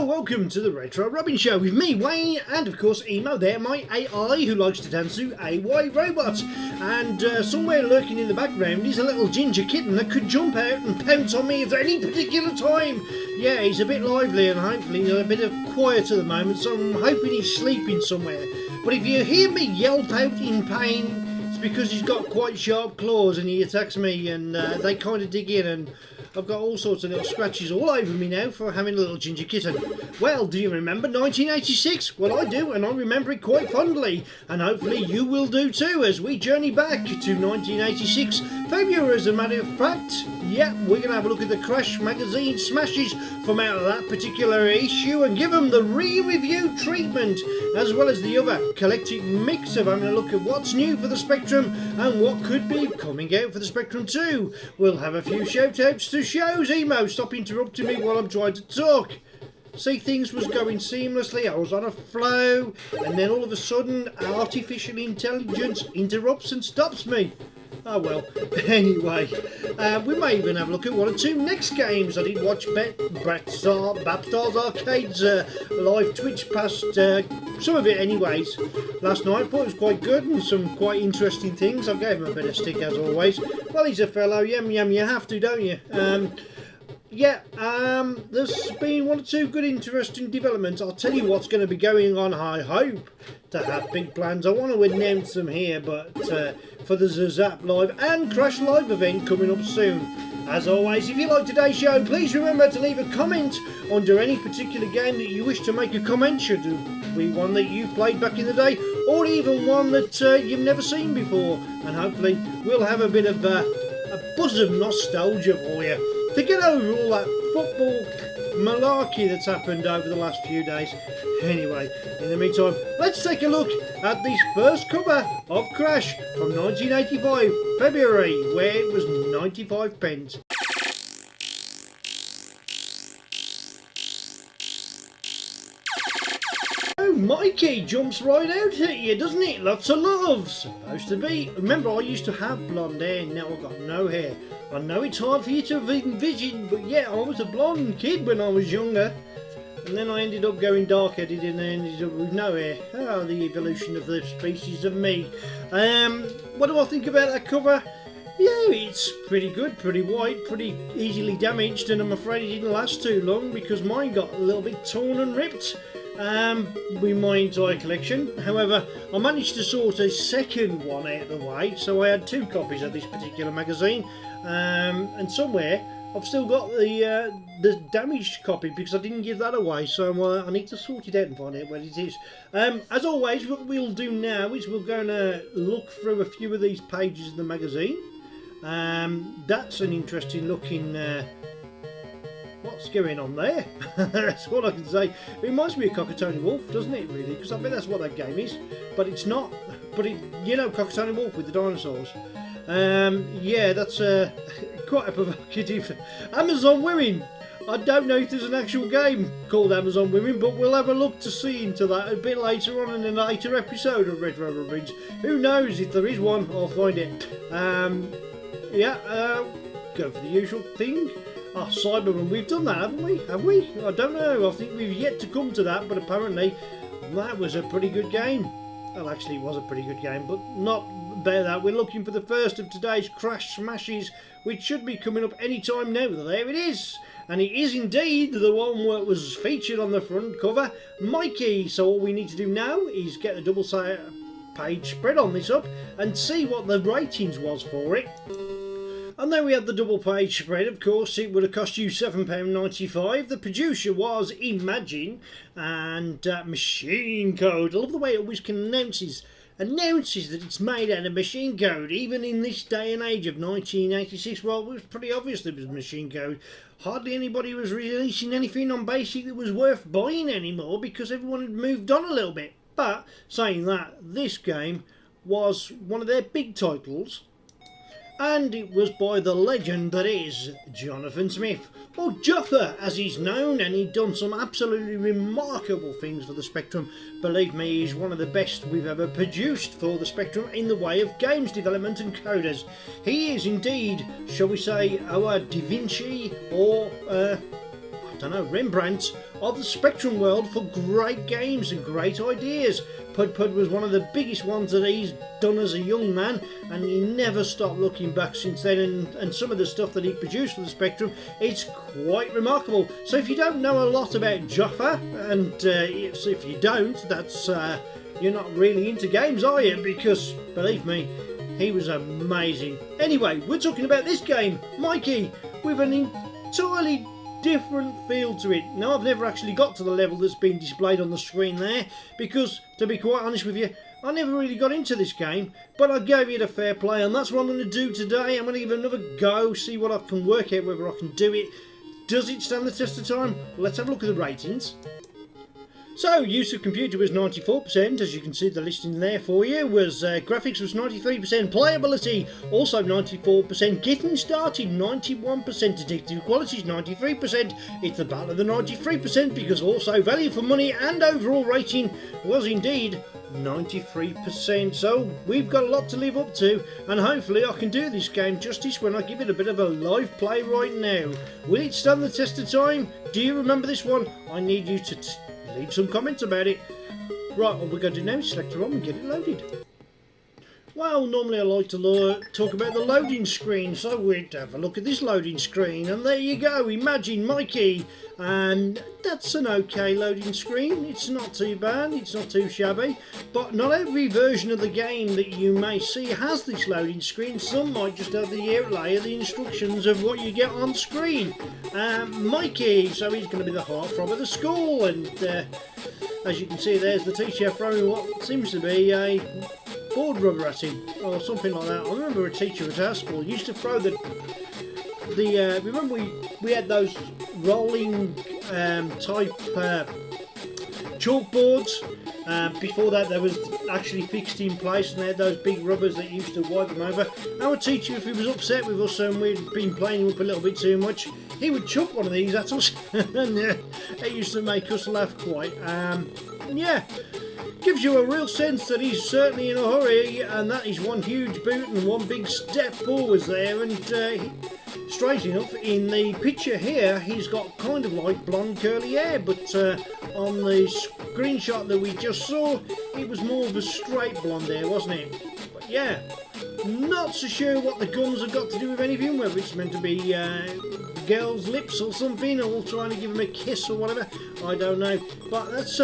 Hello, welcome to the Retro Robbins show with me, Wayne, and of course Emo there, my AI who likes to dance to AY robots. And somewhere lurking in the background is a little ginger kitten that could jump out and pounce on me at any particular time. Yeah, he's a bit lively and hopefully he's a bit of quiet at the moment, so I'm hoping he's sleeping somewhere. But if you hear me yelp out in pain, it's because he's got quite sharp claws and he attacks me, and they kind of dig in, and I've got all sorts of little scratches all over me now for having a little ginger kitten. Well, do you remember 1986? Well, I do, and I remember it quite fondly, and hopefully you will do too as we journey back to 1986, February as a matter of fact. Yeah, we're going to have a look at the Crash magazine smashes from out of that particular issue and give them the re-review treatment, as well as the other eclectic mix of having a look at what's new for the Spectrum and what could be coming out for the Spectrum 2. We'll have a few shout-outs to shows. Emo, stop interrupting me while I'm trying to talk. See, things was going seamlessly, I was on a flow, and then all of a sudden artificial intelligence interrupts and stops me. Oh well, anyway, we may even have a look at one or two next games. I did watch Babstar's Arcade's live Twitch past, some of it anyways, last night. Thought it was quite good and some quite interesting things. I gave him a bit of stick as always. Well, he's a fellow, yum, you have to, don't you? There's been one or two good interesting developments. I'll tell you what's going to be going on. I hope to have big plans. I want to announce them here, but for the Zap Live and Crash Live event coming up soon. As always, if you like today's show, please remember to leave a comment under any particular game that you wish to make a comment. Should it be one that you've played back in the day, or even one that you've never seen before, and hopefully we'll have a bit of a buzz of nostalgia for you to get over all that football malarkey that's happened over the last few days. Anyway, in the meantime, let's take a look at this first cover of Crash from 1985, February, where it was 95 pence. Oh, Mikey jumps right out at you, doesn't it? Lots of love. Supposed to be. Remember, I used to have blonde hair, now I've got no hair. I know it's hard for you to envision, but yeah, I was a blonde kid when I was younger. And then I ended up going dark-headed and I ended up with no hair. Oh, the evolution of the species of me. What do I think about that cover? Yeah, it's pretty good, pretty white, pretty easily damaged, and I'm afraid it didn't last too long because mine got a little bit torn and ripped. With my entire collection. However, I managed to sort a second one out of the way, so I had two copies of this particular magazine, and somewhere I've still got the damaged copy because I didn't give that away, so I need to sort it out and find out where it is. As always, what we'll do now is we're going to look through a few of these pages of the magazine. That's an interesting looking what's going on there? That's all I can say. It reminds me of Cockatony Wolf, doesn't it, really? Because I bet that's what that game is. But it's not. But you know Cockatony Wolf with the dinosaurs. Yeah, that's quite a provocative. Amazon Women. I don't know if there's an actual game called Amazon Women, but we'll have a look to see into that a bit later on in a later episode of Retro Robbins. Who knows, if there is one, I'll find it. Go for the usual thing. Oh, Cyberman, we've done that, haven't we? Have we? I don't know. I think we've yet to come to that, but apparently that was a pretty good game. Well, actually, it was a pretty good game, but not about that. We're looking for the first of today's Crash Smashes, which should be coming up any time now. There it is. And it is indeed the one that was featured on the front cover, Mikey. So all we need to do now is get the double page spread on this up and see what the ratings was for it. And then we had the double page spread. Of course, it would have cost you £7.95. The producer was Imagine and Machine Code. I love the way it always announces that it's made out of machine code, even in this day and age of 1986. Well, it was pretty obvious that it was machine code. Hardly anybody was releasing anything on Basic that was worth buying anymore because everyone had moved on a little bit. But saying that, this game was one of their big titles, and it was by the legend that is Jonathan Smith, or Joffa as he's known, and he'd done some absolutely remarkable things for the Spectrum. Believe me, he's one of the best we've ever produced for the Spectrum in the way of games development and coders. He is indeed, shall we say, our Da Vinci, or I don't know, Rembrandt of the Spectrum world for great games and great ideas. Pud Pud was one of the biggest ones that he's done as a young man, and he never stopped looking back since then, and some of the stuff that he produced for the Spectrum, it's quite remarkable. So if you don't know a lot about Joffa, and if you don't, that's you're not really into games, are you? Because believe me, he was amazing. Anyway, we're talking about this game, Mikey, with an entirely different feel to it. Now, I've never actually got to the level that's been displayed on the screen there, because to be quite honest with you, I never really got into this game, but I gave it a fair play, and that's what I'm going to do today. I'm going to give it another go, see what I can work out, whether I can do it. Does it stand the test of time? Let's have a look at the ratings. So, use of computer was 94%, as you can see the listing there for you, was graphics was 93%, playability also 94%, getting started 91%, addictive qualities 93%, it's the battle of the 93% because also value for money and overall rating was indeed 93%. So we've got a lot to live up to, and hopefully I can do this game justice when I give it a bit of a live play right now. Will it stand the test of time? Do you remember this one? I need you to leave some comments about it. Right, what we're going to do now is select a ROM and get it loaded. Well, normally I like to talk about the loading screen, so we'd have a look at this loading screen, and there you go, Imagine Mikey, and that's an okay loading screen. It's not too bad, it's not too shabby, but not every version of the game that you may see has this loading screen. Some might just have the outlay of the instructions of what you get on screen. Mikey, so he's going to be the heartthrob of the school, and as you can see, there's the teacher throwing what seems to be a board rubber at him, or something like that. I remember a teacher at our school used to throw remember we had those rolling type chalkboards. Before that, they was actually fixed in place, and they had those big rubbers that used to wipe them over. Our teacher, if he was upset with us and we'd been playing him up a little bit too much, he would chuck one of these at us, and it used to make us laugh quite. Yeah. Gives you a real sense that he's certainly in a hurry, and that is one huge boot and one big step forwards there. And straight enough, in the picture here, he's got kind of like blonde curly hair, but on the screenshot that we just saw, it was more of a straight blonde hair, wasn't it? But yeah, not so sure what the gums have got to do with anything, whether it's meant to be the girl's lips or something, or trying to give him a kiss or whatever, I don't know. But that's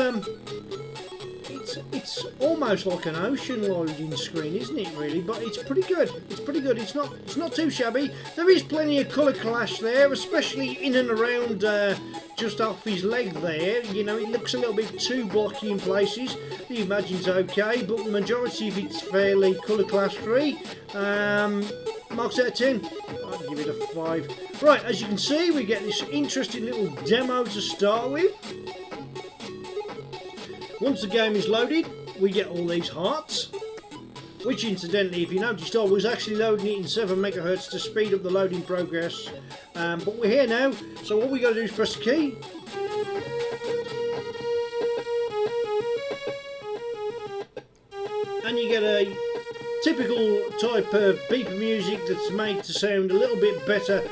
it's almost like an ocean loading screen, isn't it, really? But it's pretty good. It's pretty good. It's not too shabby. There is plenty of colour clash there, especially in and around just off his leg there. You know, it looks a little bit too blocky in places. The Imagine's okay, but the majority of it's fairly colour clash free. Marks out of 10. I'd give it a 5. Right, as you can see, we get this interesting little demo to start with. Once the game is loaded, we get all these hearts, which incidentally, if you noticed, I was actually loading it in 7 MHz to speed up the loading progress. But we're here now, so all we got to do is press the key. And you get a typical type of beeper music that's made to sound a little bit better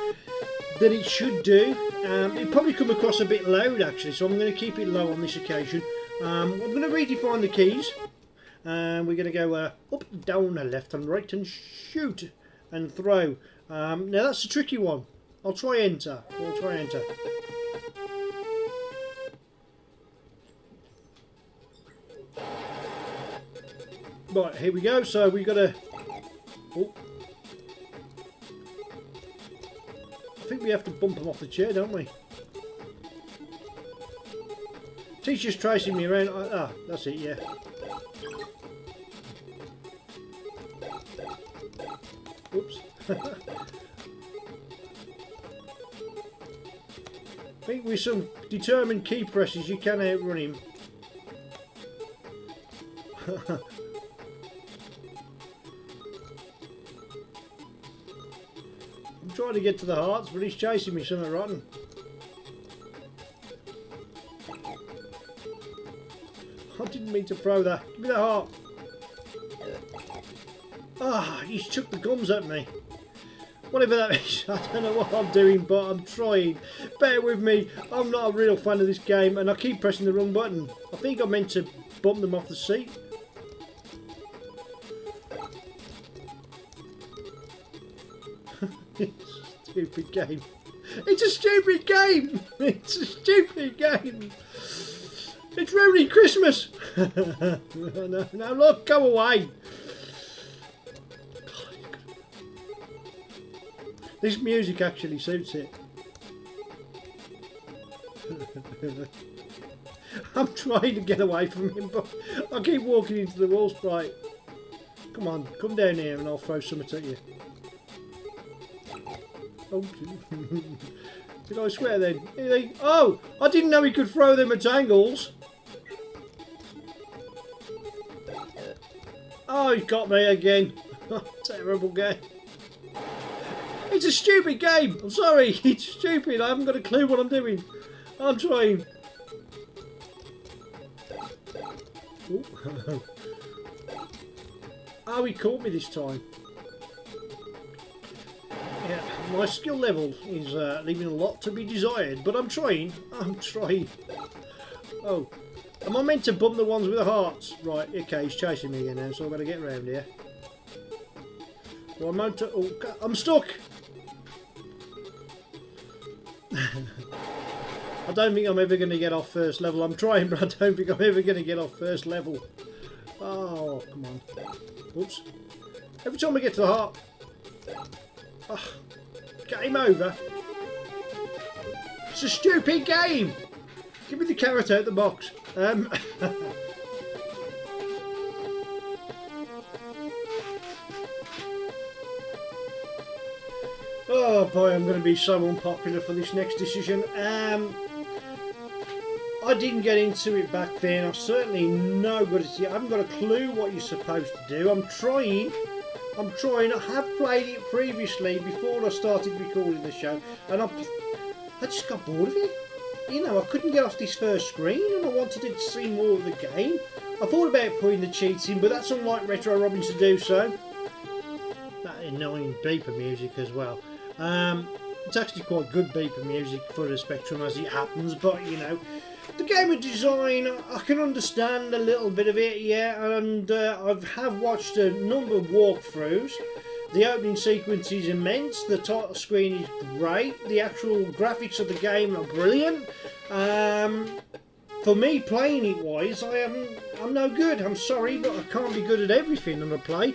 than it should do. It probably come across a bit loud actually, so I'm going to keep it low on this occasion. I'm going to redefine the keys, and we're going to go up, down, left and right, and shoot and throw. Now that's a tricky one. I'll try enter. Right, here we go. So we've got to... Oh. I think we have to bump them off the chair, don't we? Teacher's tracing me around. Ah, that's it, yeah. Oops. I think with some determined key presses you can outrun him. I'm trying to get to the hearts, but he's chasing me something rotten. I didn't mean to throw that. Give me the heart. Ah, he's chucked the gums at me. Whatever that is, I don't know what I'm doing, but I'm trying. Bear with me, I'm not a real fan of this game, and I keep pressing the wrong button. I think I meant to bump them off the seat. Stupid game. It's a stupid game! It's a stupid game! It's ruining Christmas! No, look, go away! This music actually suits it. I'm trying to get away from him, but I keep walking into the wall, Sprite. Come on, come down here and I'll throw something at you. Oh, did I swear then? Oh, I didn't know he could throw them at angles. Oh, he got me again. Terrible game. It's a stupid game. I'm sorry. It's stupid. I haven't got a clue what I'm doing. I'm trying. Oh, he caught me this time. Yeah, my skill level is leaving a lot to be desired, but I'm trying. I'm trying. Oh, am I meant to bump the ones with the hearts? Right, okay, he's chasing me again now, so I've got to get around here. Well, I'm stuck. I don't think I'm ever going to get off first level. I'm trying, but I don't think I'm ever going to get off first level. Oh, come on. Oops. Every time I get to the heart. Oh, game over. It's a stupid game. Give me the carrot out the box. Oh boy, I'm going to be so unpopular for this next decision. I didn't get into it back then. I'm certainly no good at it. I haven't got a clue what you're supposed to do. I'm trying. I have played it previously before I started recording the show, and I just got bored of it. You know, I couldn't get off this first screen, and I wanted to see more of the game. I thought about putting the cheats in, but that's unlike Retro Robbins to do so. That annoying beeper music as well. It's actually quite good beeper music for the Spectrum as it happens, but you know, the game of design, I can understand a little bit of it, yeah, and I have watched a number of walkthroughs. The opening sequence is immense, the title screen is great, the actual graphics of the game are brilliant. For me, playing it wise, I'm no good, I'm sorry, but I can't be good at everything on a play.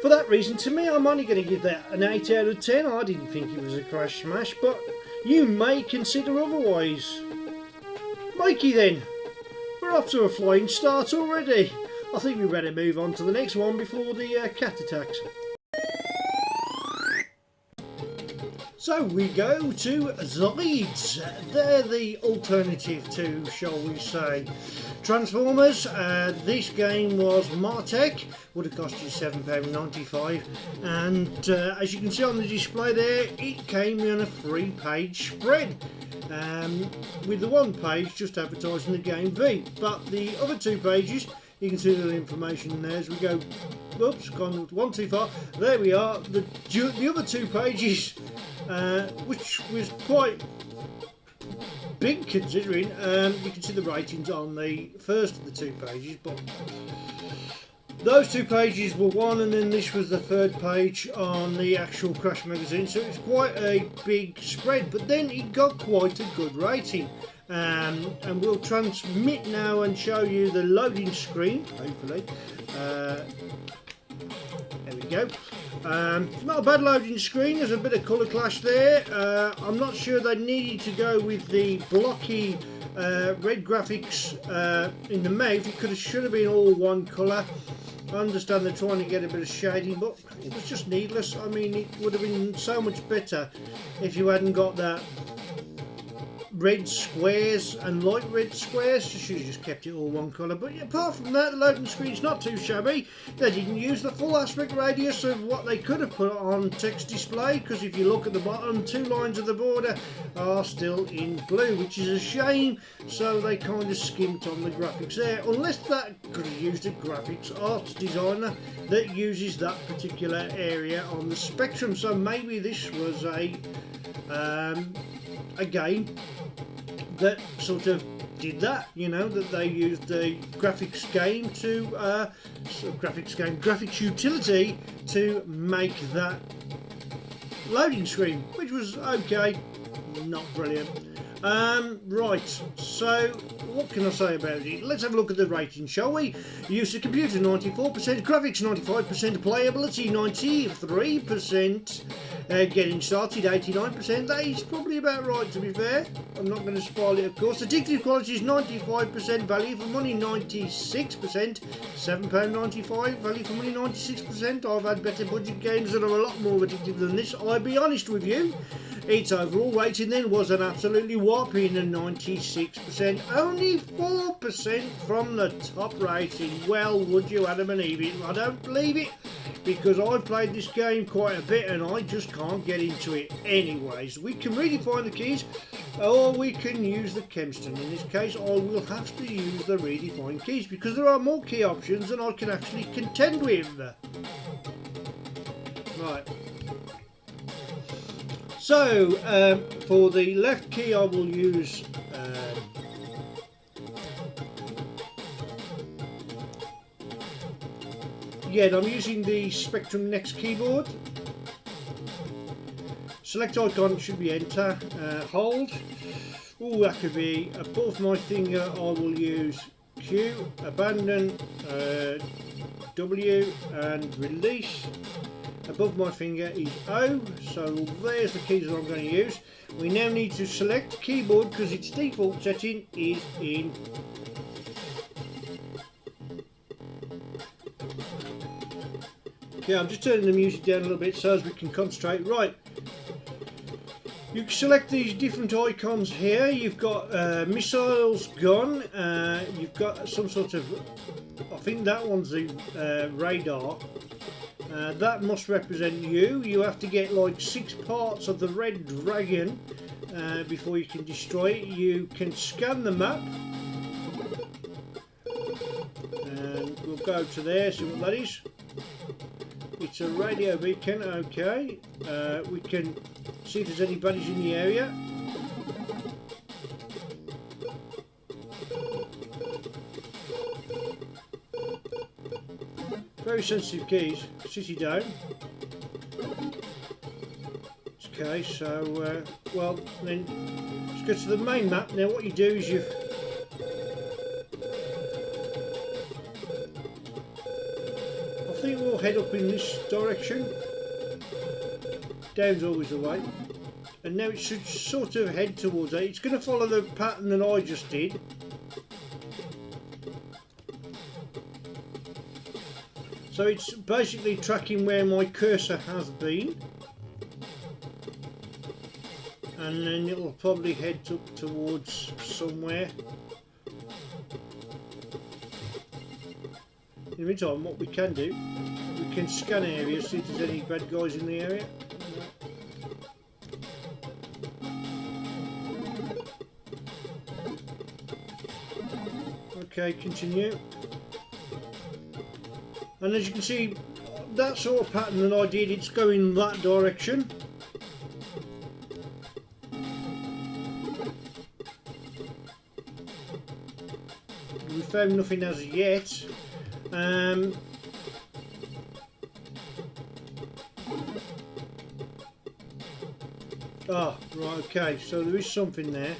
For that reason, to me, I'm only going to give that an 8 out of 10. I didn't think it was a crash smash, but you may consider otherwise. Mikey then, we're off to a flying start already. I think we better move on to the next one before the cat attacks. So we go to Zoids. They're the alternative to, shall we say, Transformers. This game was Martech, would have cost you £7.95, and as you can see on the display there, it came in a 3-page spread, with the one page just advertising the game V, but the other 2 pages, you can see the information there as we go. Oops, gone one too far. There we are. The other 2 pages, which was quite big considering. You can see the ratings on the first of the 2 pages, but those 2 pages were one, and then this was the 3rd page on the actual Crash magazine. So it's quite a big spread, but then it got quite a good rating. And we'll transmit now and show you the loading screen, hopefully. There we go. Not a bad loading screen, there's a bit of colour clash there. I'm not sure they needed to go with the blocky red graphics in the mouth. It should have been all one colour. I understand they're trying to get a bit of shading, but it was just needless. I mean, it would have been so much better if you hadn't got that red squares and light red squares. Should have just kept it all one colour. But apart from that, the loading screen's not too shabby. They didn't use the full aspect radius of what they could have put on text display, because if you look at the bottom, 2 lines of the border are still in blue, which is a shame. So they kind of skimped on the graphics there, unless that could have used a graphics art designer that uses that particular area on the spectrum. So maybe this was a game that sort of did that, you know, that they used the graphics utility to make that loading screen, which was okay, not brilliant. Right, so what can I say about it? Let's have a look at the rating, shall we? Use of computer 94%, graphics 95%, playability 93%, getting started 89%. That is probably about right, to be fair. I'm not going to spoil it, of course. Addictive quality is 95%, value for money 96%, £7.95, value for money 96%. I've had better budget games that are a lot more addictive than this, I'll be honest with you. Its overall rating then was an absolutely whopping 96%, only 4% from the top rating. Well, would you Adam and Eve it? I don't believe it, because I've played this game quite a bit and I just can't get into it. Anyways, we can redefine the keys, or we can use the Kempston. In this case, I will have to use the redefine keys, because there are more key options than I can actually contend with. Right. So, for the left key I will use I'm using the Spectrum Next keyboard. Select icon should be enter, hold. Oh, that could be above my finger. I will use Q, abandon, W, and release. Above my finger is O, so there's the keys that I'm going to use. We now need to select keyboard because its default setting is in. Okay, I'm just turning the music down a little bit so as we can concentrate. Right, you can select these different icons here. You've got missiles, gun, you've got some sort of, I think that one's the radar. That must represent you. You have to get like 6 parts of the red dragon before you can destroy it. You can scan the map, and we'll go to there, see what that is. It's a radio beacon, okay. We can see if there's any buddies in the area. Very sensitive keys. City down. Okay, so well then let's go to the main map. Now what you do is you I think we'll head up in this direction. Down's always the way. And now it should sort of head towards it. It's going to follow the pattern that I just did. So it's basically tracking where my cursor has been, and then it'll probably head up towards somewhere. In the meantime, what we can do, we can scan areas, see if there's any bad guys in the area. Okay, continue. And as you can see, that sort of pattern that I did, it's going that direction. We found nothing as yet. Ah, right, okay, so there is something there.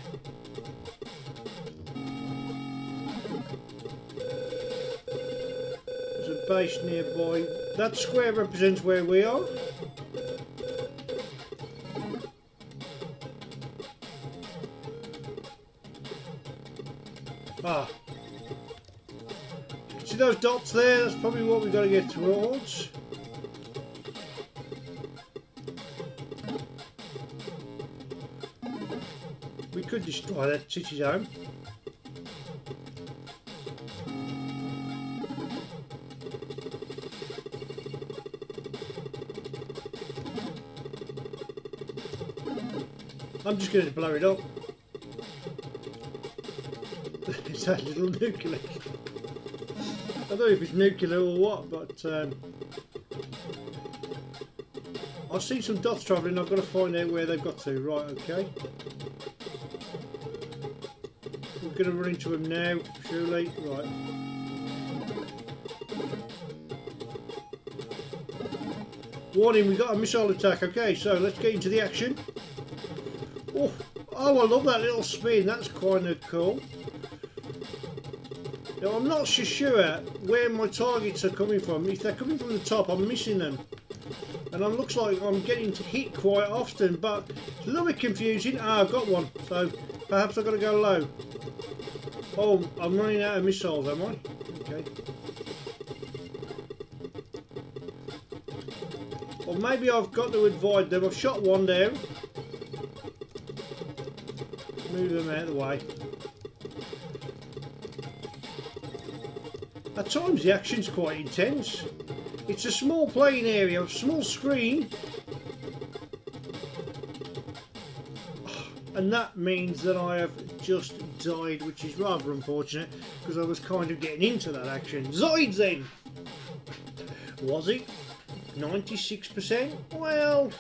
Base nearby. That square represents where we are. Ah, see those dots there? That's probably what we've got to get towards. We could destroy that city zone. I'm just going to blow it up. It's that little nuclear. I don't know if it's nuclear or what, but I've seen some dots travelling. I've got to find out where they've got to. Right, okay. We're going to run into them now, surely. Right. Warning, we got a missile attack. Okay, so let's get into the action. Oh, I love that little spin. That's kind of cool. Now, I'm not so sure where my targets are coming from. If they're coming from the top, I'm missing them. And it looks like I'm getting hit quite often, but it's a little bit confusing. Ah, I've got one, so perhaps I've got to go low. Oh, I'm running out of missiles, am I? Okay. Or maybe I've got to avoid them. I've shot one down. Move them out of the way. At times the action's quite intense. It's a small playing area, a small screen, and that means that I have just died, which is rather unfortunate because I was kind of getting into that action. Zoids then! Was it 96%? Well,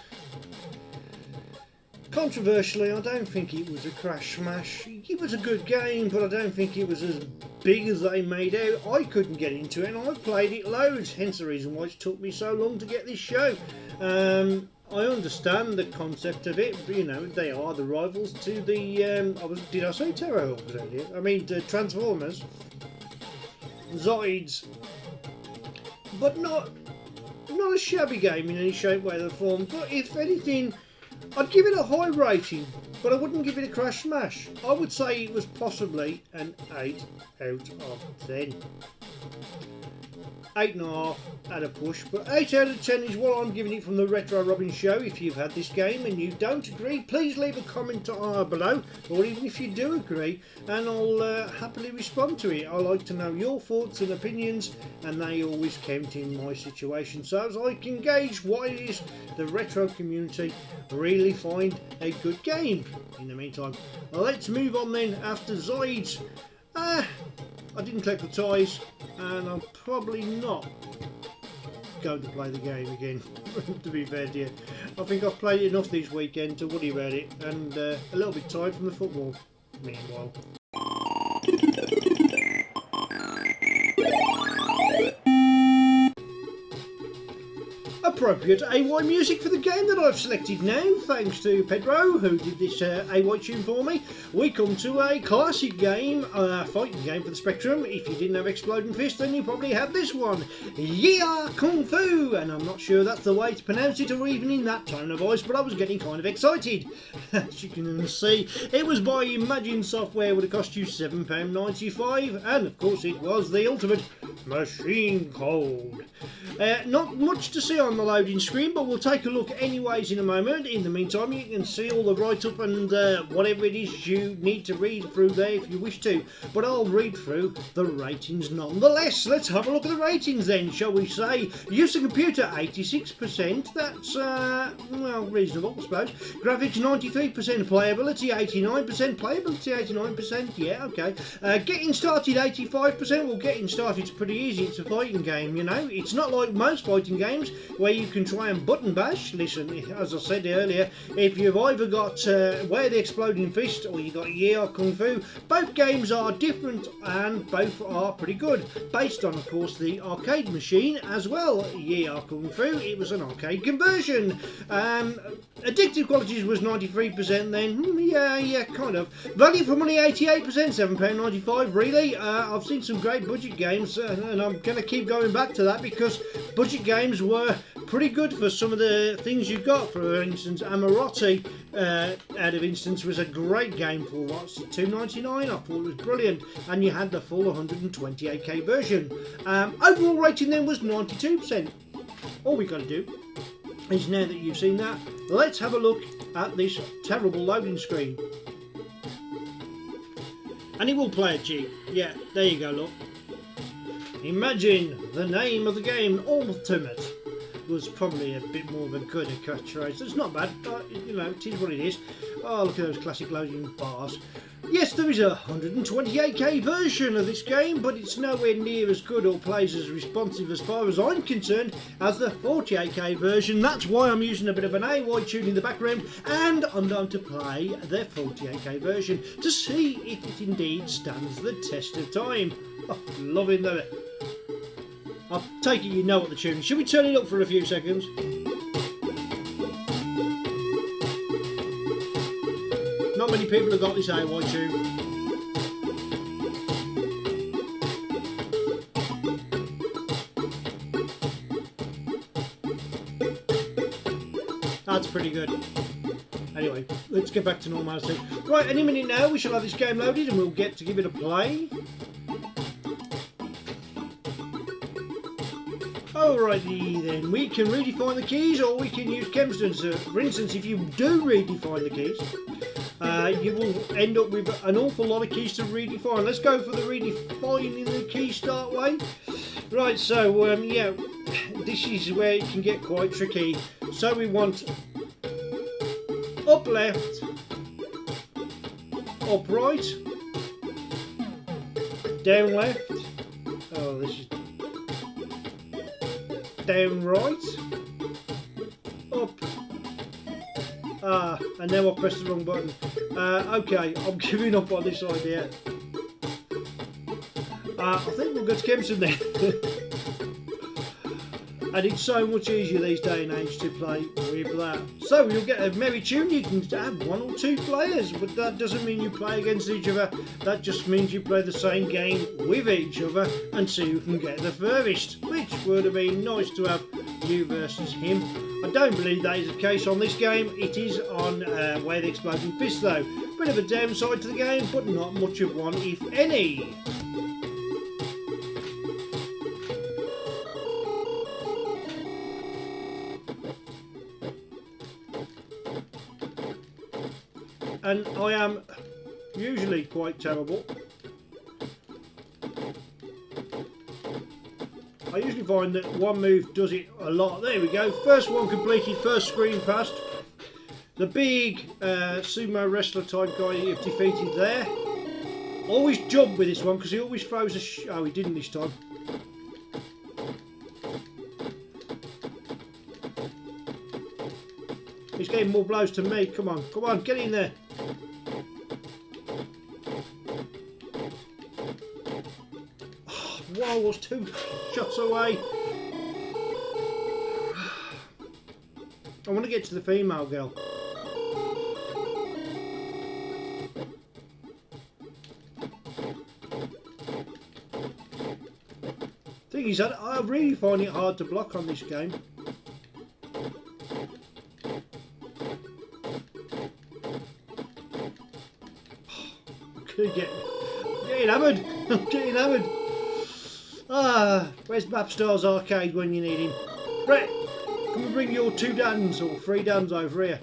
controversially, I don't think it was a crash smash. It was a good game, but I don't think it was as big as they made out. I couldn't get into it, and I've played it loads, hence the reason why it took me so long to get this show. I understand the concept of it, but, you know, they are the rivals to the, did I say Terror earlier? I mean, Transformers, Zoids, but not a shabby game in any shape, way or form, but if anything, I'd give it a high rating, but I wouldn't give it a crash smash. I would say it was possibly an 8 out of 10. 8.5 at a push, but 8 out of 10 is what I'm giving it from the Retro Robbins show. If you've had this game and you don't agree, please leave a comment below, or even if you do agree, and I'll happily respond to it. I like to know your thoughts and opinions, and they always count in my situation, so as I can gauge what it is the retro community really find a good game. In the meantime, let's move on then after Zoids. I didn't collect the toys, and I'm probably not going to play the game again, to be fair to you. I think I've played it enough this weekend to worry about it, and a little bit tired from the football, meanwhile. Appropriate AY music for the game that I've selected now, thanks to Pedro who did this AY tune for me. We come to a classic game, fighting game for the Spectrum. If you didn't have Exploding Fist, then you probably had this one, Yeah Kung Fu, and I'm not sure that's the way to pronounce it or even in that tone of voice, but I was getting kind of excited. As you can see, it was by Imagine Software, would have cost you £7.95, and of course it was the ultimate machine code. Not much to see on the loading screen, but we'll take a look anyways in a moment. In the meantime, you can see all the write-up and whatever it is you need to read through there if you wish to, but I'll read through the ratings nonetheless. Let's have a look at the ratings then, shall we say. Use of computer 86%, that's well, reasonable I suppose. Graphics 93%, playability 89%, 89%, yeah, okay. Getting started 85%, well, getting started's pretty easy. It's a fighting game, you know. It's not like most fighting games where you can try and button bash. Listen, as I said earlier, if you've either got Where the Exploding Fist or you got Yeah Kung Fu, both games are different and both are pretty good, based on of course the arcade machine as well. Yeah Kung Fu, it was an arcade conversion. Addictive qualities was 93% then, yeah, kind of. Value for money 88%, £7.95, really. I've seen some great budget games, and I'm going to keep going back to that because budget games were pretty good for some of the things you got. For instance, Amoroti, out of instance, was a great game for what's $2.99. I thought it was brilliant, and you had the full 128k version. Overall rating then was 92%. All we got to do is, now that you've seen that, let's have a look at this terrible loading screen. And he will play it cheap. Yeah, there you go, look. Imagine the name of the game, Ultimate. Was probably a bit more of a good catchphrase. It's not bad, but you know, it is what it is. Oh, look at those classic loading bars. Yes, there is a 128k version of this game, but it's nowhere near as good or plays as responsive as far as I'm concerned as the 48k version. That's why I'm using a bit of an AY tune in the background, and I'm going to play the 48k version to see if it indeed stands the test of time. Oh, loving that. I'll take it you know what the tune is. Should we turn it up for a few seconds? Not many people have got this AY tune. That's pretty good. Anyway, let's get back to normality. Right, any minute now we shall have this game loaded and we'll get to give it a play. Alrighty then, we can redefine the keys or we can use chemstones. For instance, if you do redefine the keys, you will end up with an awful lot of keys to redefine. Let's go for the redefining the key start way. Right, so yeah, this is where it can get quite tricky. So we want up left, up right, down left. Oh, this is down right, up. And now I've pressed the wrong button. Okay, I'm giving up on this idea. I think we'll go to Kempson then. And it's so much easier these day and age to play with that. So you'll get a merry tune. You can have one or two players, but that doesn't mean you play against each other. That just means you play the same game with each other and see who can get the furthest, which would have been nice to have you versus him. I don't believe that is the case on this game. It is on Where the Exploding Fist though. Bit of a downside to the game, but not much of one, if any. And I am usually quite terrible. I usually find that one move does it a lot. There we go. First one completed, first screen passed. The big sumo wrestler type guy you've defeated there. Always jump with this one because he always throws a oh, he didn't this time. He's getting more blows to me. Come on, get in there. Oh, wow, was 2 shots away. I want to get to the female girl. Thing is, I really find it hard to block on this game. Getting hammered. I'm getting hammered. Where's Mapstars Arcade when you need him? Brett, come and bring your 2 dans or 3 dans over here.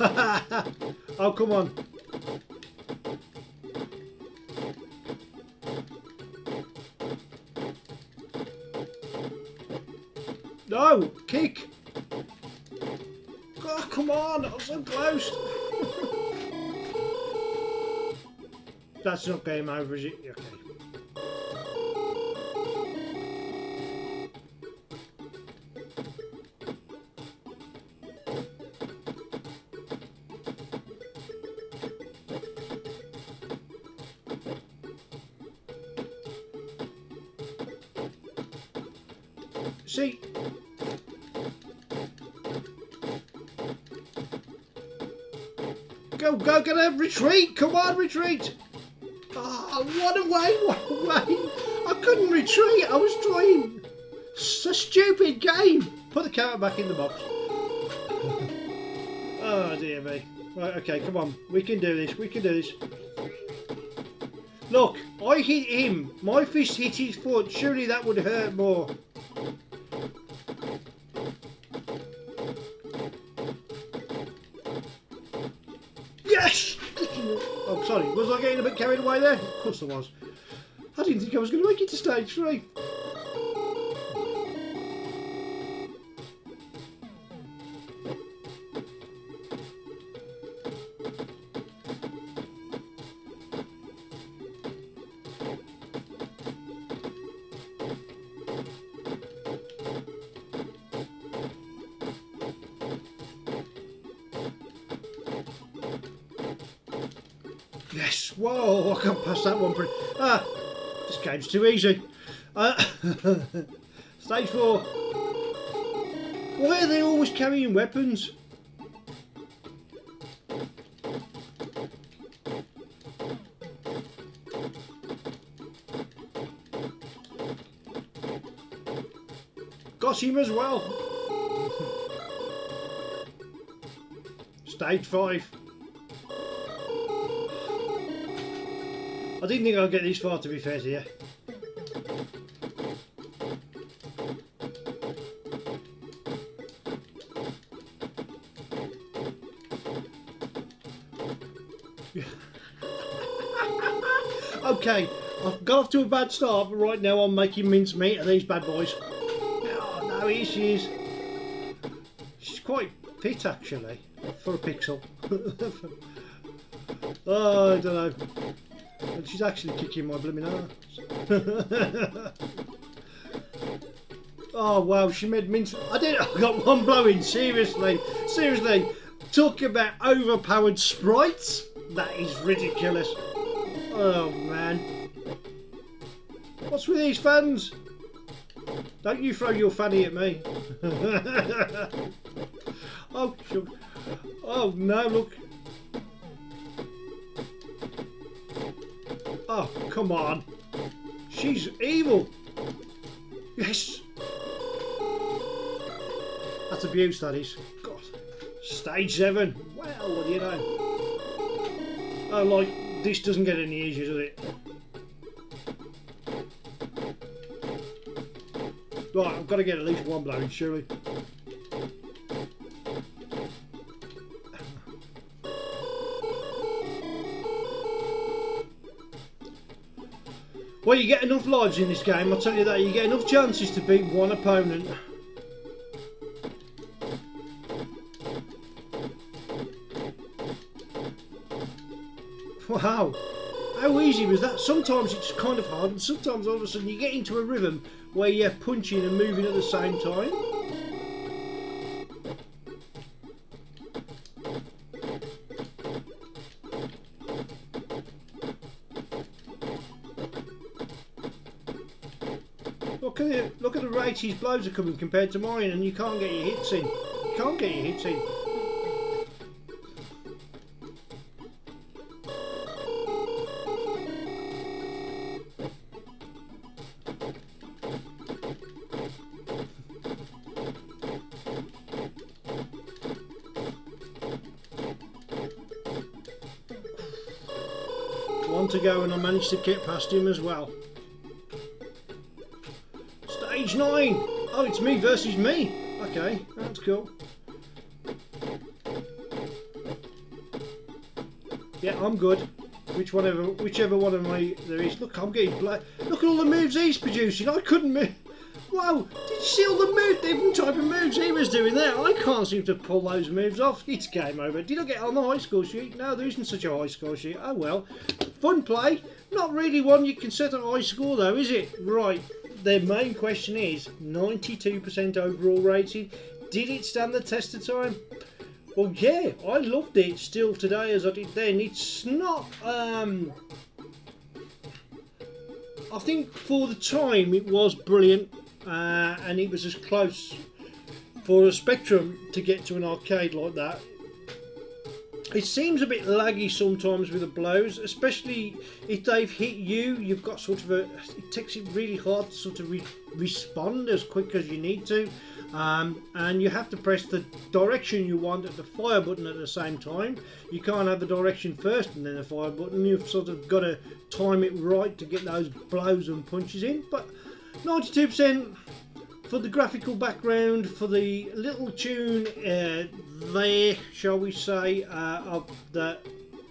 Oh, come on. No, kick. Oh, come on, I'm so close. That's not game over, is it? Okay. See? Go, get a retreat! Come on, retreat! Oh, what a way! I couldn't retreat, I was trying. It's a stupid game. Put the carrot back in the box. Oh dear me. Right, okay, come on. We can do this, Look, I hit him. My fist hit his foot. Surely that would hurt more. Yes! Oh, sorry, was I getting a bit carried away there? Of course I was. I didn't think I was going to make it to stage 3. Yes, whoa, I can't pass that one pretty... Ah, this game's too easy. Stage 4. Why are they always carrying weapons? Got him as well. Stage 5. I didn't think I'd get this far, to be fair to you. Okay, I've got off to a bad start, but right now I'm making mincemeat of these bad boys. Oh, no, here she is. She's quite fit, actually, for a pixel. Oh, I don't know. And she's actually kicking my blooming arse. Oh wow, she made mince. I got one blow in. Seriously, talk about overpowered sprites. That is ridiculous. Oh man, what's with these fans? Don't you throw your fanny at me. Oh, sure. Oh no, look. Oh, come on. She's evil. Yes. That's abuse, that is. God. Stage 7. Well, what do you know? Oh, like, this doesn't get any easier, does it? Right, I've got to get at least one blow in, surely. Well, you get enough lives in this game, I'll tell you that. You get enough chances to beat one opponent. Wow, how easy was that? Sometimes it's kind of hard, and sometimes all of a sudden you get into a rhythm where you're punching and moving at the same time. Look at the rate his blows are coming compared to mine, and you can't get your hits in. You can't get your hits in. One to go, and I managed to get past him as well. Stage 9! Oh, it's me versus me. Okay, that's cool. Yeah, I'm good. Whichever one of my there is. Look, I'm getting black. Look at all the moves he's producing. I couldn't move. Wow, did you see all the different type of moves he was doing there? I can't seem to pull those moves off. It's game over. Did I get on the high score sheet? No, there isn't such a high score sheet. Oh well. Fun play. Not really one you can set a high score though, is it? Right. The main question is 92% overall rating. Did it stand the test of time? Well, yeah, I loved it still today as I did then. It's not, I think for the time it was brilliant, and it was as close for a Spectrum to get to an arcade like that. It seems a bit laggy sometimes with the blows, especially if they've hit you. You've got sort of it takes it really hard to sort of respond as quick as you need to, and you have to press the direction you want at the fire button at the same time. You can't have the direction first and then the fire button. You've sort of got to time it right to get those blows and punches in. But 92% for the graphical background, for the little tune there, shall we say, of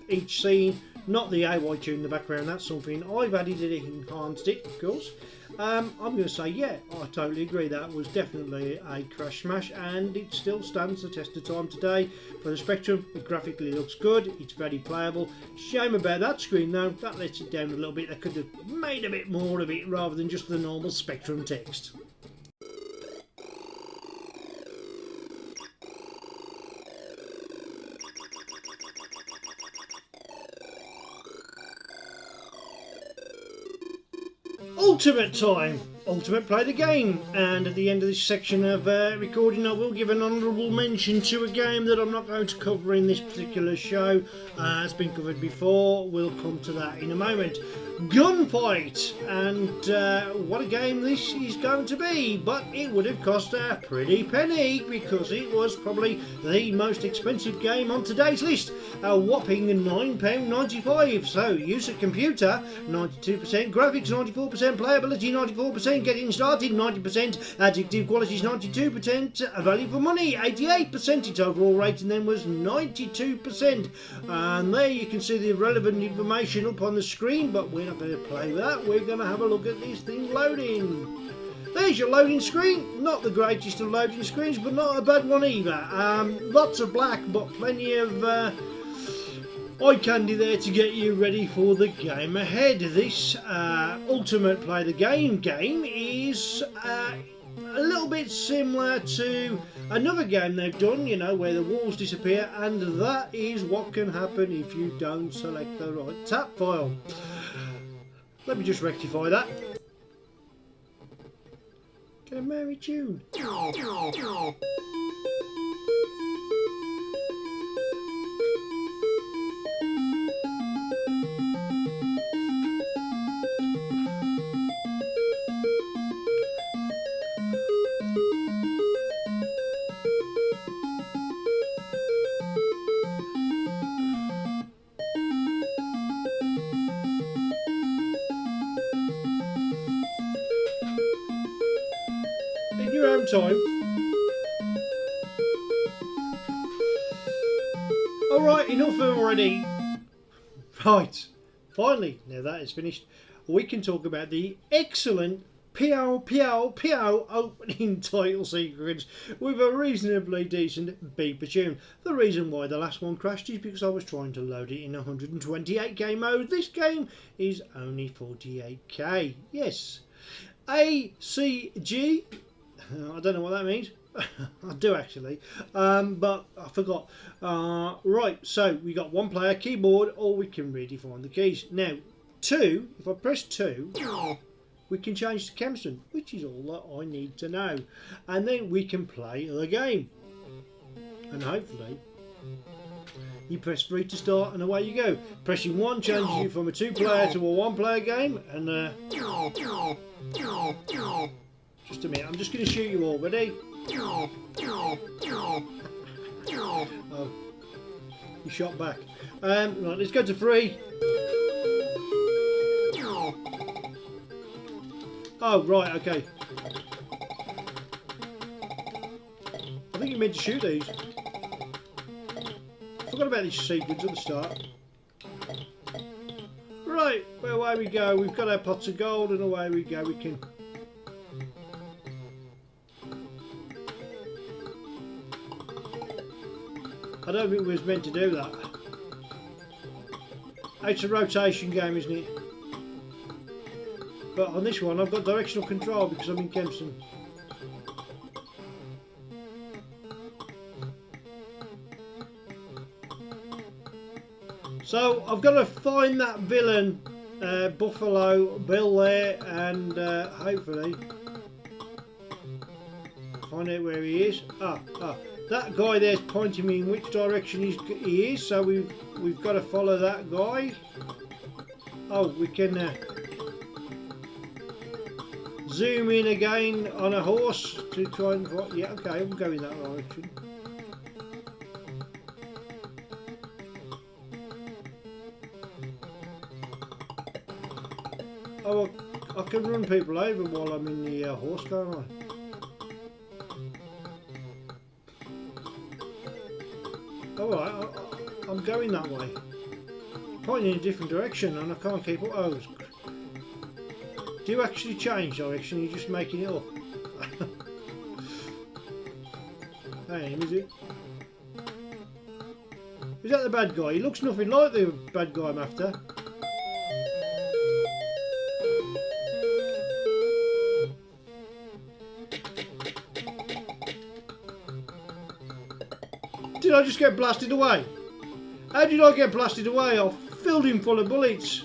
each scene not the AY tune in the background. That's something I've added and enhanced it, of course. I'm going to say, yeah, I totally agree. That was definitely a crash smash, and it still stands the test of time today. For the Spectrum, it graphically looks good. It's very playable. Shame about that screen, though. That lets it down a little bit. They could have made a bit more of it rather than just the normal Spectrum text. Ultimate time! Ultimate play the game, and at the end of this section of recording I will give an honourable mention to a game that I'm not going to cover in this particular show. It's been covered before, we'll come to that in a moment. Gunfight, and what a game this is going to be, but it would have cost a pretty penny because it was probably the most expensive game on today's list, a whopping £9.95. So use a computer 92%, graphics 94%, playability 94%, getting started 90%, adjective qualities 92%, value for money 88%, its overall rating then was 92%, and there you can see the relevant information up on the screen, but we're not going to play with that. We're going to have a look at this thing loading. There's your loading screen. Not the greatest of loading screens, but not a bad one either. Lots of black, but plenty of eye candy there to get you ready for the game ahead. This Ultimate Play the Game is a little bit similar to another game they've done, you know, where the walls disappear, and that is what can happen if you don't select the right tap file. Let me just rectify that. Get a merry tune. Time. Alright, enough already. Right, finally, now that is finished, we can talk about the excellent Piao Piao Piao opening title sequence with a reasonably decent beeper tune. The reason why the last one crashed is because I was trying to load it in 128k mode. This game is only 48k. Yes. ACG. I don't know what that means. I do actually, but I forgot. Right, so we got one player keyboard, or we can redefine the keys. Now, 2, if I press 2, we can change to Kempston, which is all that I need to know. And then we can play the game. And hopefully, you press 3 to start, and away you go. Pressing 1 changes you from a 2-player to a 1-player game, and just a minute, I'm just going to shoot you all. Ready? Oh, you shot back. Right, let's go to 3. Oh, right, okay. I think you meant to shoot these. Forgot about this sequence at the start. Right, well, away we go. We've got our pots of gold, and away we go. We can... I don't think we was meant to do that. It's a rotation game, isn't it? But on this one, I've got directional control because I'm in Kempston. So I've got to find that villain, Buffalo Bill there, and hopefully find out where he is. That guy there's pointing me in which direction he is, so we've got to follow that guy. Oh, we can zoom in again on a horse to try and... Yeah, okay, we'll go in that direction. Oh, I can run people over while I'm in the horse, can't I? Alright, I'm going that way. pointing in a different direction and I can't keep up. Oh, do you actually change direction? You're just making it up. Hey, is it? Is that the bad guy? He looks nothing like the bad guy I'm after. Did I just get blasted away? How did I get blasted away? I filled him full of bullets.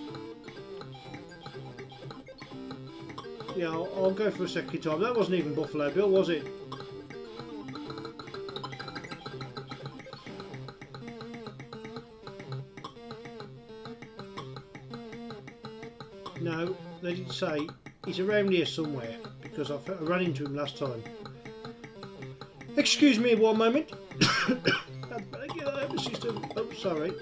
Yeah, I'll go for a second time. That wasn't even Buffalo Bill, was it? No, they didn't say. He's around here somewhere because I ran into him last time. Excuse me 1 moment. Get out of the system. Oh, sorry.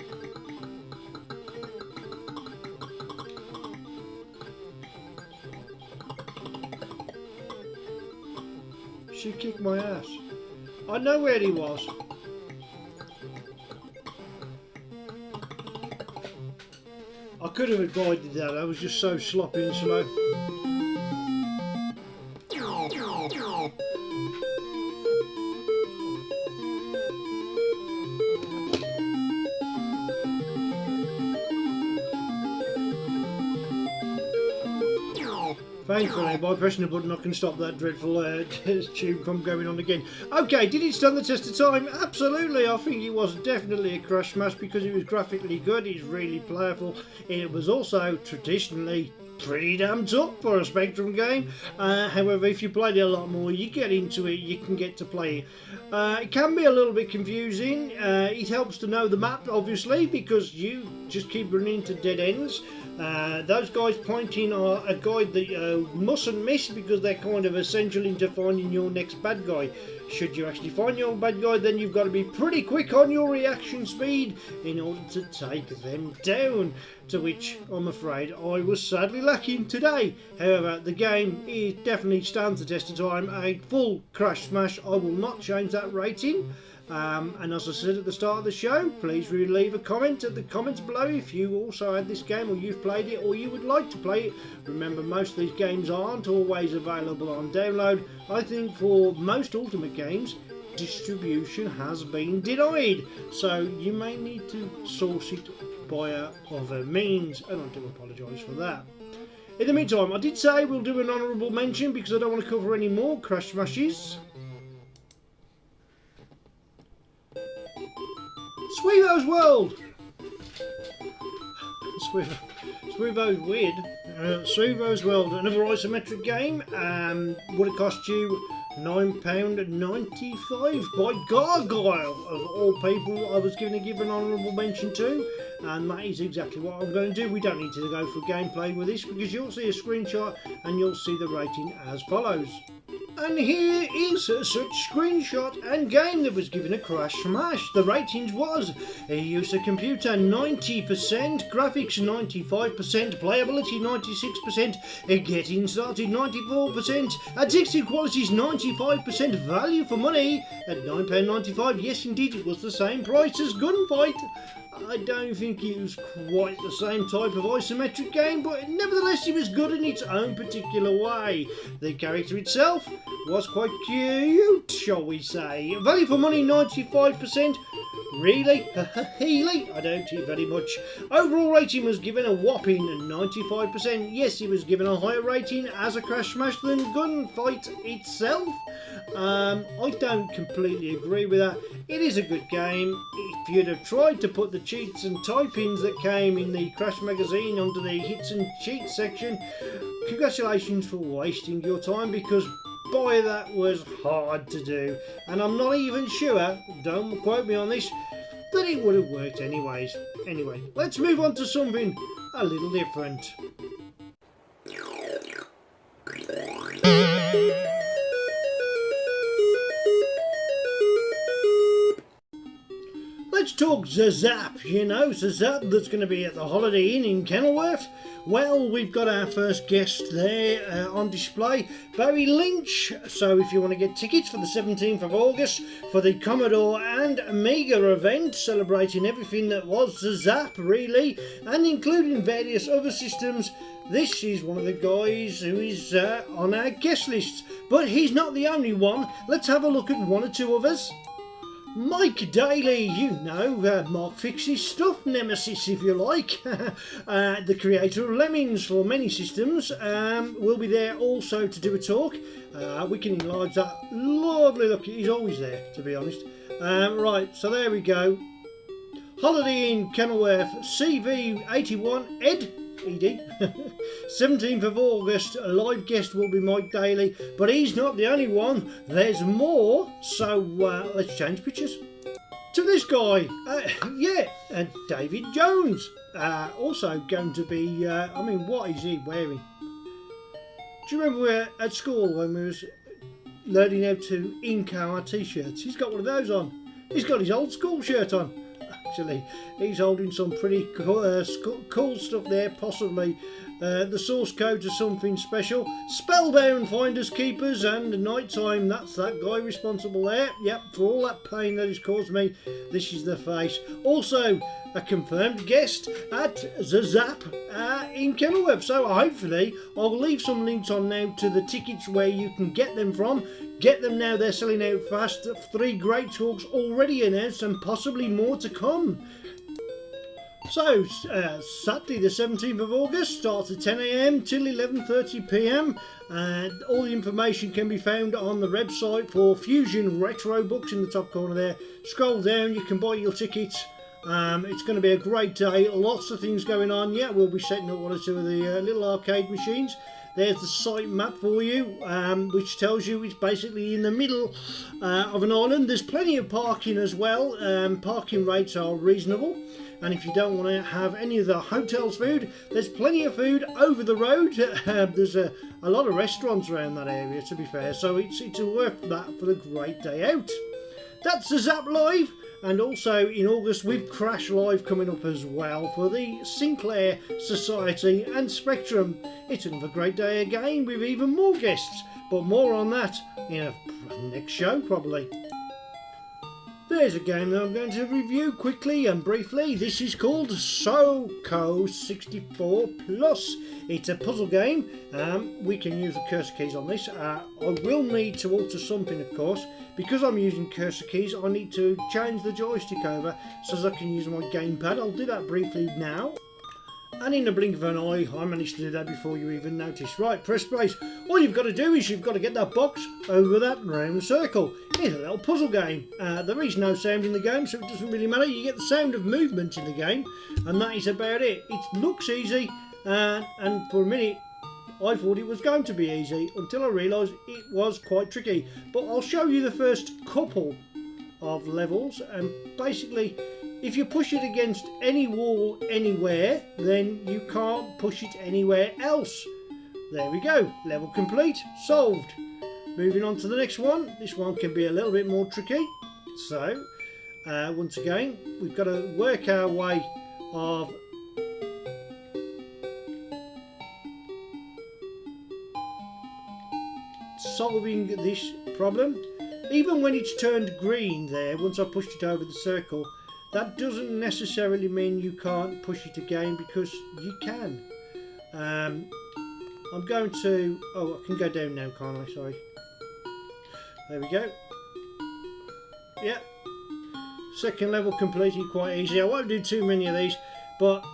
She kicked my ass. I know where he was. I could have avoided that. I was just so sloppy and slow. Thankfully, by pressing the button I can stop that dreadful tune from going on again. Okay, did it stand the test of time? Absolutely, I think it was definitely a crash smash because it was graphically good, it's really playful. It was also traditionally pretty damn tough for a Spectrum game. However, if you played it a lot more, you get into it, you can get to play it. It can be a little bit confusing. It helps to know the map, obviously, because you just keep running into dead ends. Those guys pointing are a guide that you mustn't miss because they're kind of essential into finding your next bad guy. Should you actually find your bad guy, then you've got to be pretty quick on your reaction speed in order to take them down, to which I'm afraid I was sadly lacking today. However, the game definitely stands the test of time. A full crash smash. I will not change that rating. And as I said at the start of the show, please leave a comment at the comments below if you also had this game or you've played it or you would like to play it. Remember, most of these games aren't always available on download. I think for most Ultimate games, distribution has been denied, so you may need to source it via other means, and I do apologise for that. In the meantime, I did say we'll do an honourable mention because I don't want to cover any more crash smashes. Sweevo's World! Sweevo's weird. Sweevo's World, another isometric game. Would it cost you £9.95 by Gargoyle, of all people I was going to give an honourable mention to, and that is exactly what I'm going to do. We don't need to go for gameplay with this because you'll see a screenshot and you'll see the rating as follows. And here is such screenshot and game that was given a crash smash. The ratings was a user computer 90%, graphics 95%, playability 96%, getting started 94%, artistic qualities 95%, value for money at £9.95. Yes indeed, it was the same price as Gunfight. I don't think it was quite the same type of isometric game, but nevertheless it was good in its own particular way. The character itself was quite cute, shall we say. Value for money 95%. Really? Really? I doubt it very much. Overall rating was given a whopping 95%. Yes, it was given a higher rating as a crash smash than Gunfight itself. I don't completely agree with that. It is a good game. If you'd have tried to put the cheats and type-ins that came in the Crash magazine onto the hits and cheats section, congratulations for wasting your time, because boy, that was hard to do. And I'm not even sure, don't quote me on this, that it would have worked anyways. Anyway, let's move on to something a little different. let's talk Zap. You know, Zap that's going to be at the Holiday Inn in Kenilworth. Well, we've got our first guest there on display, Barry Lynch. So if you want to get tickets for the 17th of August for the Commodore and Amiga event, celebrating everything that was Zap, really, and including various other systems, this is one of the guys who is on our guest list. But he's not the only one. Let's have a look at one or two others. Mike Daly, you know, Mark Fix's stuff, nemesis if you like, the creator of Lemmings for many systems, will be there also to do a talk. We can enlarge that. Lovely look, he's always there, to be honest. Right, so there we go. Holiday Inn Kenilworth, CV81 Ed. 17th of August, a live guest will be Mike Daly, but he's not the only one, there's more, so let's change pictures to this guy. David Jones, also going to be, I mean, what is he wearing? Do you remember we were at school when we was learning how to ink our t-shirts? He's got one of those on. He's got his old school shirt on. Actually, he's holding some pretty cool stuff there, possibly the source code to something special. Spellbound, Finders Keepers, and Nighttime. That's that guy responsible there. Yep, for all that pain that he's caused me, this is the face. Also, a confirmed guest at the Zap in Kenilworth. So hopefully, I'll leave some links on now to the tickets where you can get them from. Get them now, they're selling out fast. 3 great talks already announced and possibly more to come. So, Saturday the 17th of August starts at 10 AM till 11:30 PM. And all the information can be found on the website for Fusion Retro Books in the top corner there. Scroll down, you can buy your tickets. It's going to be a great day, lots of things going on. Yeah, we'll be setting up one or two of the little arcade machines. There's the site map for you, which tells you it's basically in the middle of an island. There's plenty of parking as well. Parking rates are reasonable. And if you don't want to have any of the hotel's food, there's plenty of food over the road. There's a lot of restaurants around that area, to be fair. So it's worth that for a great day out. That's the Zap Live. And also in August we've Crash Live coming up as well for the Sinclair Society and Spectrum. It's another great day again with even more guests, but more on that in a next show probably. There's a game that I'm going to review quickly and briefly. This is called SOCO 64 Plus. It's a puzzle game. We can use the cursor keys on this. I will need to alter something, of course. Because I'm using cursor keys, I need to change the joystick over so that I can use my gamepad. I'll do that briefly now. And in the blink of an eye, I managed to do that before you even noticed. Right, press place. All you've got to do is you've got to get that box over that round circle. It's a little puzzle game. There is no sound in the game, so it doesn't really matter. You get the sound of movement in the game, and that is about it. It looks easy, and for a minute, I thought it was going to be easy until I realised it was quite tricky. But I'll show you the first couple of levels, and basically if you push it against any wall anywhere, then you can't push it anywhere else. There we go, level complete, solved. Moving on to the next one. This one can be a little bit more tricky. So once again, we've got to work our way of solving this problem. Even when it's turned green there, once I pushed it over the circle, that doesn't necessarily mean you can't push it again, because you can. I'm going to, I can go down now, can't I? Sorry. There we go. Yeah. Second level completed quite easy. I won't do too many of these, but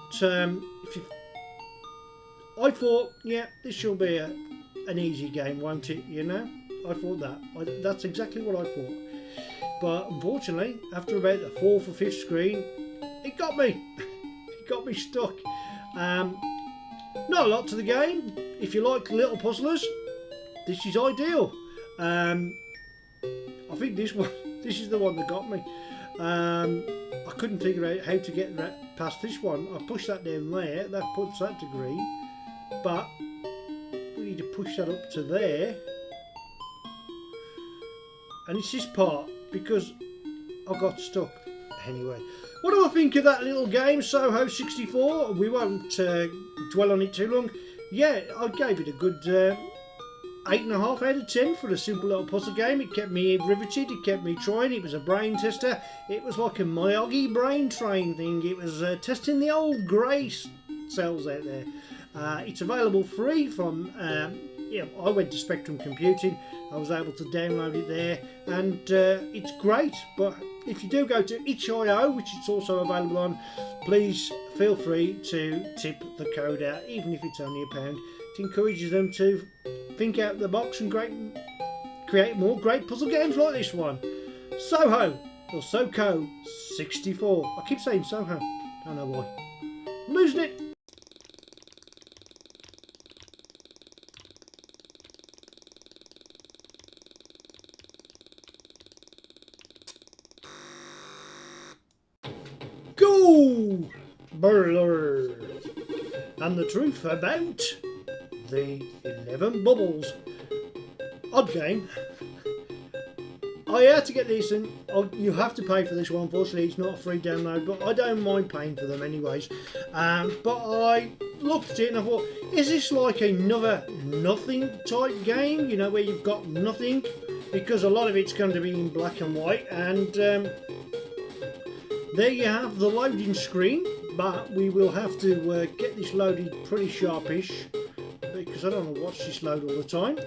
I thought, yeah, this should be an easy game, won't it? You know, I thought that. That's exactly what I thought. But unfortunately, after about the 4th or 5th screen, it got me. It got me stuck. Not a lot to the game. If you like little puzzlers, this is ideal. I think this is the one that got me. I couldn't figure out how to get past this one. I pushed that down there, that puts that to green, but we need to push that up to there, and it's this part, because I got stuck anyway. What do I think of that little game, Soho 64? We won't dwell on it too long. Yeah, I gave it a good 8.5 out of 10 for a simple little puzzle game. It kept me riveted, it kept me trying. It was a brain tester. It was like a Miyagi brain train thing. It was testing the old grey cells out there. It's available free from, I went to Spectrum Computing. I was able to download it there, and it's great. But if you do go to itch.io, which it's also available on, please feel free to tip the code out, even if it's only £1. It encourages them to think out of the box and create more great puzzle games like this one. Soho, or Soco 64. I keep saying Soho, don't know why. I'm losing it. Go! Burler! And the truth about the 11 bubbles. Odd game. I had to get these, and you have to pay for this one. Unfortunately, it's not a free download, but I don't mind paying for them anyways. But I looked at it and I thought, is this like another nothing type game? You know, where you've got nothing, because a lot of it's going to be in black and white. And there you have the loading screen. But we will have to get this loaded pretty sharpish, because I don't want to watch this load all the time.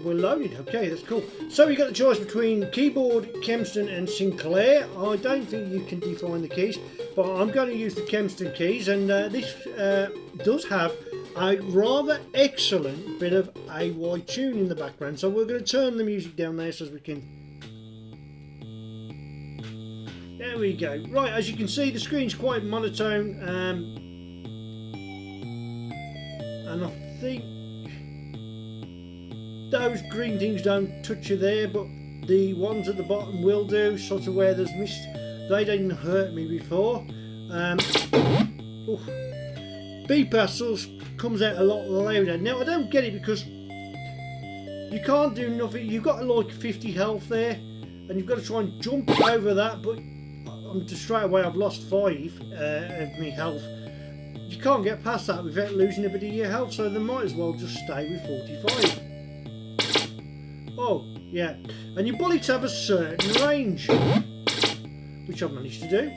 We're loaded. Okay, that's cool. So we got the choice between keyboard, Kempston and Sinclair. I don't think you can define the keys, but I'm going to use the Kempston keys, and this does have a rather excellent bit of AY tune in the background. So we're going to turn the music down there so as we can. There we go. Right, as you can see, the screen's quite monotone, and I think those green things don't touch you there, but the ones at the bottom will do, sort of where there's mist. They didn't hurt me before. Beeper sort of comes out a lot louder. Now, I don't get it, because you can't do nothing. You've got like 50 health there, and you've got to try and jump over that, but I'm just straight away, I've lost 5 of my health. You can't get past that without losing a bit of your health, so they might as well just stay with 45. Oh, yeah. And your bullets have a certain range, which I've managed to do.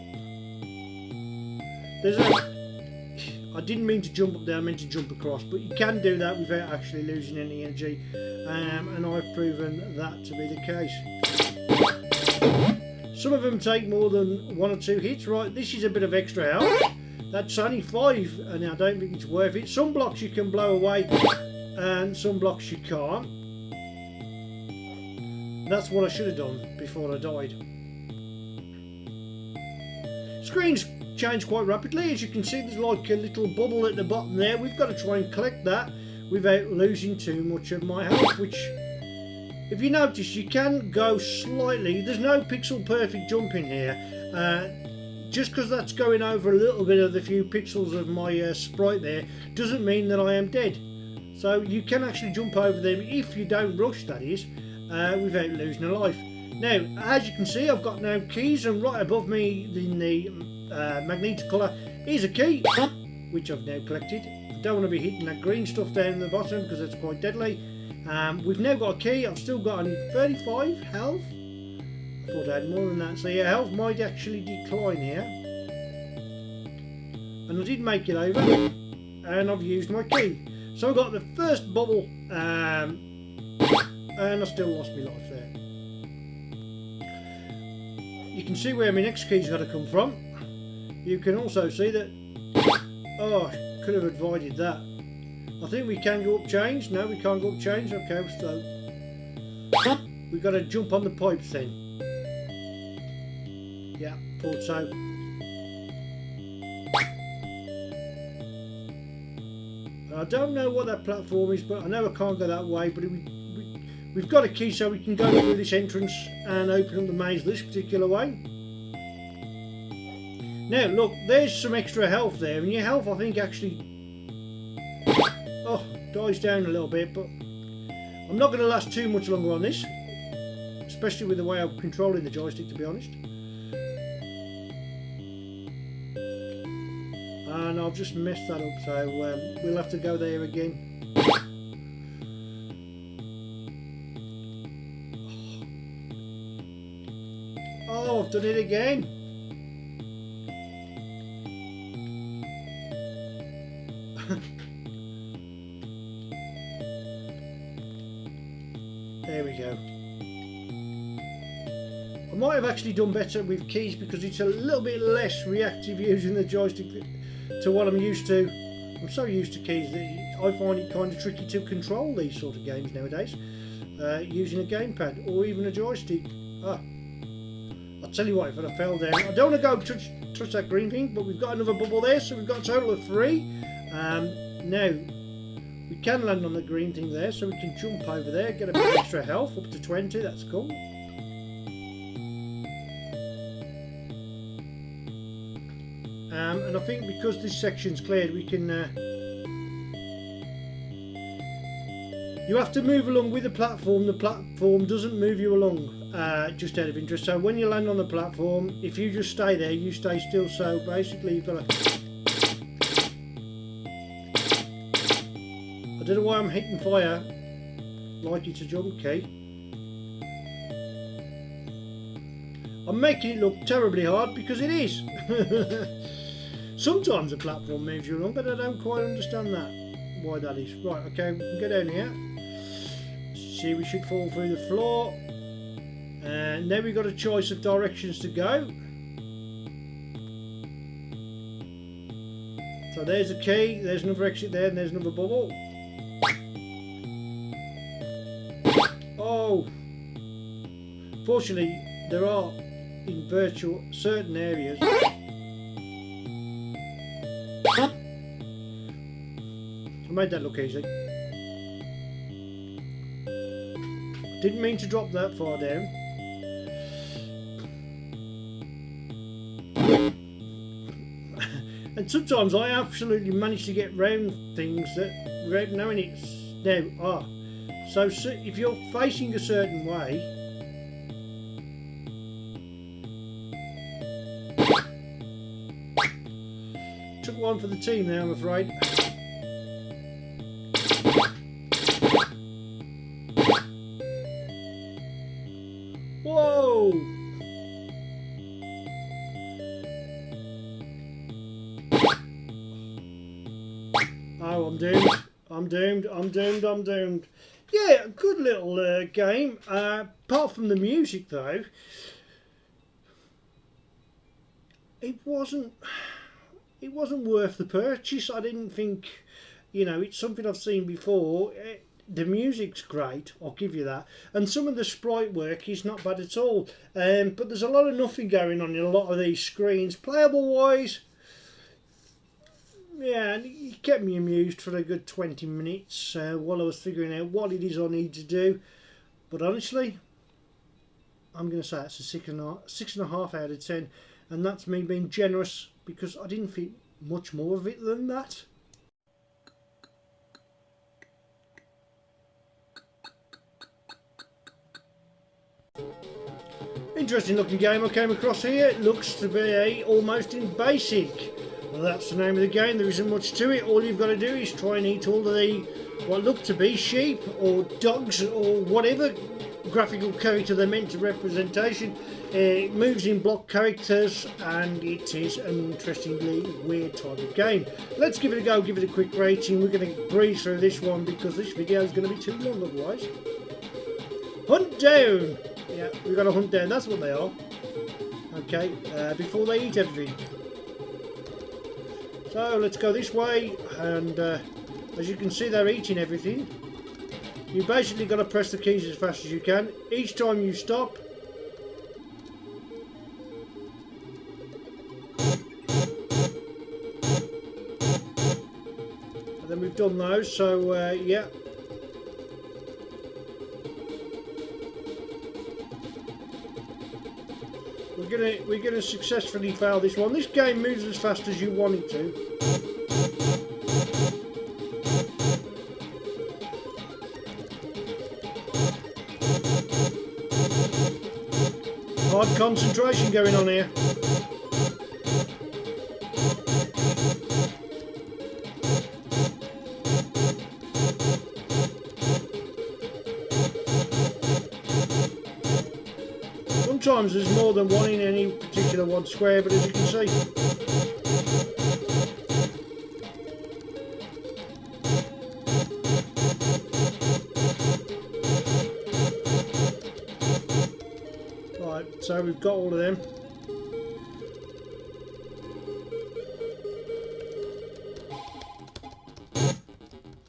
I didn't mean to jump up there, I meant to jump across, but you can do that without actually losing any energy, and I've proven that to be the case. Some of them take more than 1 or 2 hits. Right, this is a bit of extra health. That's only 5, and I don't think it's worth it. Some blocks you can blow away, and some blocks you can't. That's what I should have done before I died. Screens change quite rapidly. As you can see, there's like a little bubble at the bottom there. We've got to try and collect that without losing too much of my health, which, if you notice, you can go slightly. There's no pixel perfect jump in here. Just because that's going over a little bit of the few pixels of my sprite there doesn't mean that I am dead. So you can actually jump over them if you don't rush, that is, without losing a life. Now, as you can see, I've got now keys, and right above me in the Magneticolor is a key, which I've now collected. I don't want to be hitting that green stuff down the bottom because that's quite deadly. We've now got a key. I've still got only 35 health. I thought I had more than that. So yeah, health might actually decline here. And I did make it over, and I've used my key. So I got the first bubble, and I still lost my life there. You can see where my next key's got to come from. You can also see that, oh, could have avoided that. I think we can go up change. No, we can't go up change. Okay, so we've got to jump on the pipes then. Yeah, thought so. I don't know what that platform is, but I know I can't go that way. But we've got a key, so we can go through this entrance and open up the maze this particular way. Now, look, there's some extra health there, and your health, I think, actually, dies down a little bit, but I'm not going to last too much longer on this, especially with the way I'm controlling the joystick, to be honest. And I've just messed that up, so we'll have to go there again. Oh, I've done it again. There we go. I might have actually done better with keys because it's a little bit less reactive using the joystick to what I'm used to. I'm so used to keys that I find it kind of tricky to control these sort of games nowadays using a gamepad or even a joystick. I'll tell you what, if I fell down, I don't want to go touch that green thing, but we've got another bubble there, so we've got a total of 3. Now we can land on the green thing there, so we can jump over there, get a bit of extra health, up to 20, that's cool. And I think because this section's cleared, we can... you have to move along with the platform doesn't move you along, just out of interest. So when you land on the platform, if you just stay there, you stay still, so basically you've got to... I don't know why I'm hitting fire like it's a jump key. I'm making it look terribly hard because it is. Sometimes the platform moves you along, but I don't quite understand why that is. Right, okay, we can go down here. See, we should fall through the floor. And now we've got a choice of directions to go. So there's a key, there's another exit there, and there's another bubble. Oh! Fortunately, there are in virtual certain areas. I made that look easy. Didn't mean to drop that far down. And sometimes I absolutely manage to get round things that without knowing it's now. So if you're facing a certain way, took one for the team there, I'm afraid. Whoa! Oh, I'm doomed. I'm doomed. I'm doomed. I'm doomed. Yeah, good little game. Apart from the music, though, it wasn't worth the purchase. I didn't think, you know, it's something I've seen before. The music's great, I'll give you that, and some of the sprite work is not bad at all. But there's a lot of nothing going on in a lot of these screens. Playable wise, yeah, and it kept me amused for a good 20 minutes while I was figuring out what it is I need to do. But honestly, I'm going to say it's a 6.5 out of 10, and that's me being generous because I didn't think much more of it than that. Interesting looking game I came across here. It looks to be almost in basic. Well, that's the name of the game. There isn't much to it. All you've got to do is try and eat all of the what look to be sheep or dogs or whatever graphical character they're meant to representation. It moves in block characters and it is an interestingly weird type of game. Let's give it a go, give it a quick rating. We're going to breeze through this one because this video is going to be too long otherwise. Hunt down! Yeah, we've got to hunt down, that's what they are. Okay, before they eat everything. So let's go this way, and as you can see they're eating everything. You basically got to press the keys as fast as you can. Each time you stop, and then we've done those, so yeah. We're gonna successfully fail this one. This game moves as fast as you want it to. concentration going on here. Sometimes there's more than one in any particular one square, but as you can see, right, so we've got all of them.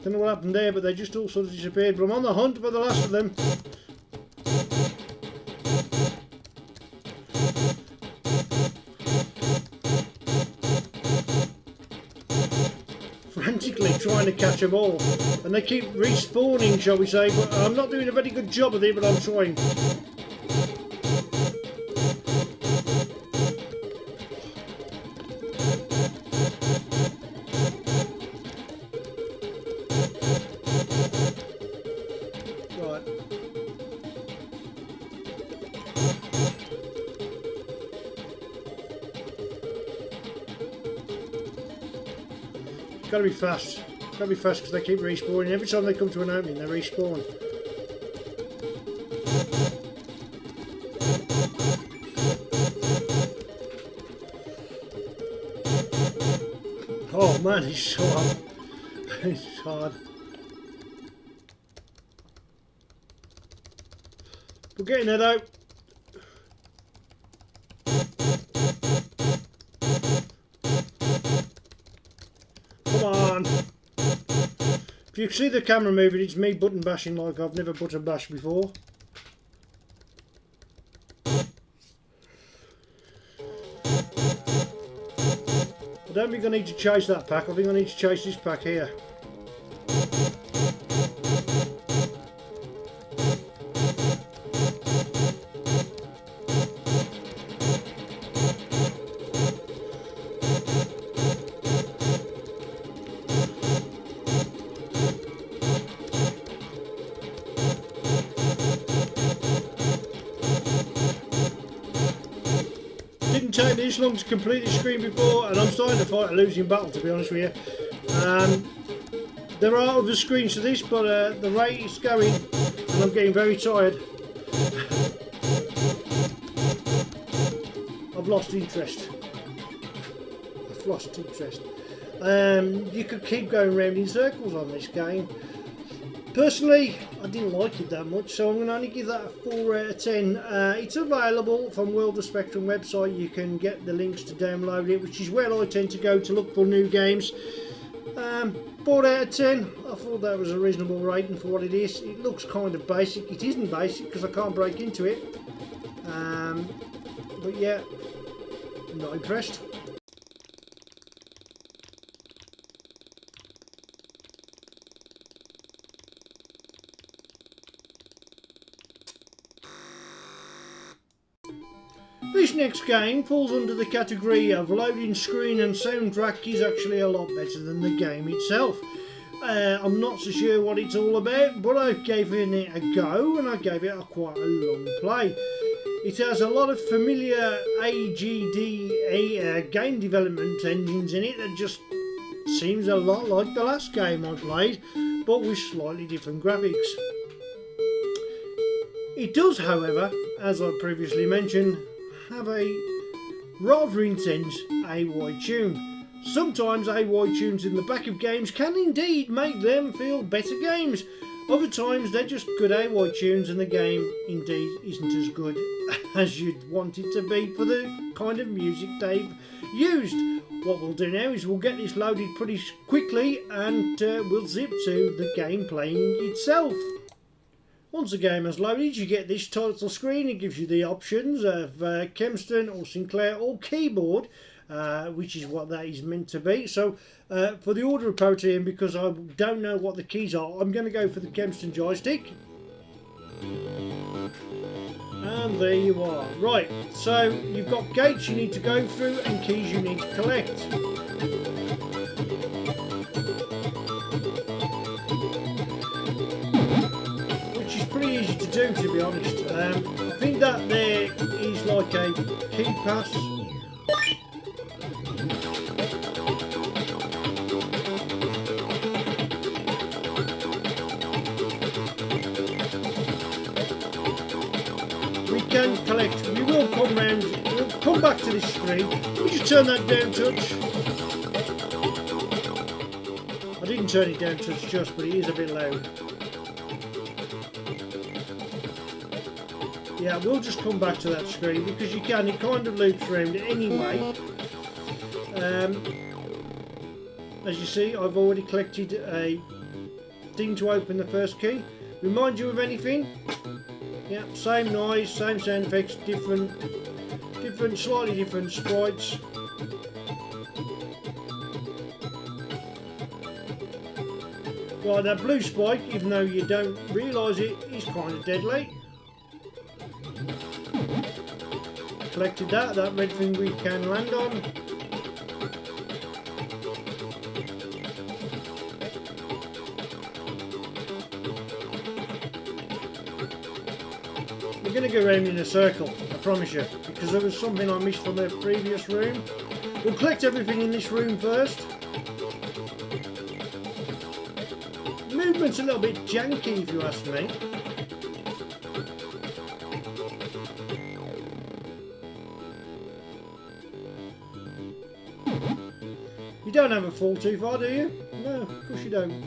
Don't know what happened there, but they just all sort of disappeared. But I'm on the hunt for the last of them. Frantically trying to catch them all, and they keep respawning, shall we say, but I'm not doing a very good job of it, but I'm trying. Right. Gotta be fast. Gotta be fast because they keep respawning. Every time they come to an opening, they respawn. Oh man, it's so hard. It's hard. We're getting it out. If you see the camera moving, it's me button bashing like I've never button bashed before. I don't think I need to chase that pack, I think I need to chase this pack here. Didn't take this long to complete the screen before, and I'm starting to fight a losing battle, to be honest with you. There are other screens to this, but the rate is going and I'm getting very tired. I've lost interest. I've lost interest. You could keep going round in circles on this game. Personally, I didn't like it that much, so I'm going to only give that a 4 out of 10. It's available from World of Spectrum website. You can get the links to download it, which is where I tend to go to look for new games. 4 out of 10. I thought that was a reasonable rating for what it is. It looks kind of basic. It isn't basic because I can't break into it. But yeah, I'm not impressed. This next game falls under the category of loading screen, and soundtrack is actually a lot better than the game itself. I'm not so sure what it's all about, but I gave it a go and I gave it quite a long play. It has a lot of familiar AGD game development engines in it that just seems a lot like the last game I played, but with slightly different graphics. It does, however, as I previously mentioned, have a rather intense AY tune. Sometimes AY tunes in the back of games can indeed make them feel better games. Other times they're just good AY tunes and the game indeed isn't as good as you'd want it to be for the kind of music they've used. What we'll do now is we'll get this loaded pretty quickly and we'll zip to the game playing itself. Once the game has loaded, you get this title screen. It gives you the options of Kempston or Sinclair or keyboard, which is what that is meant to be. So for the order of priority, and because I don't know what the keys are, I'm going to go for the Kempston joystick. And there you are. Right, so you've got gates you need to go through and keys you need to collect. Pretty easy to do, to be honest. I think that there is looks like a key pass. We can collect, we will come round, we'll come back to this screen. Let me just turn that down touch. I didn't turn it down touch just, but it is a bit loud. Yeah, we'll just come back to that screen because you can, it kind of loops around anyway. As you see, I've already collected a thing to open the first key. Remind you of anything? Yeah, same noise, same sound effects, slightly different sprites. Right, that blue spike, even though you don't realise it, is kind of deadly. Collected that red thing we can land on. We're going to go around in a circle, I promise you, because there was something I missed from the previous room. We'll collect everything in this room first. The movement's a little bit janky if you ask me. You don't have a fall too far, do you? No, of course you don't.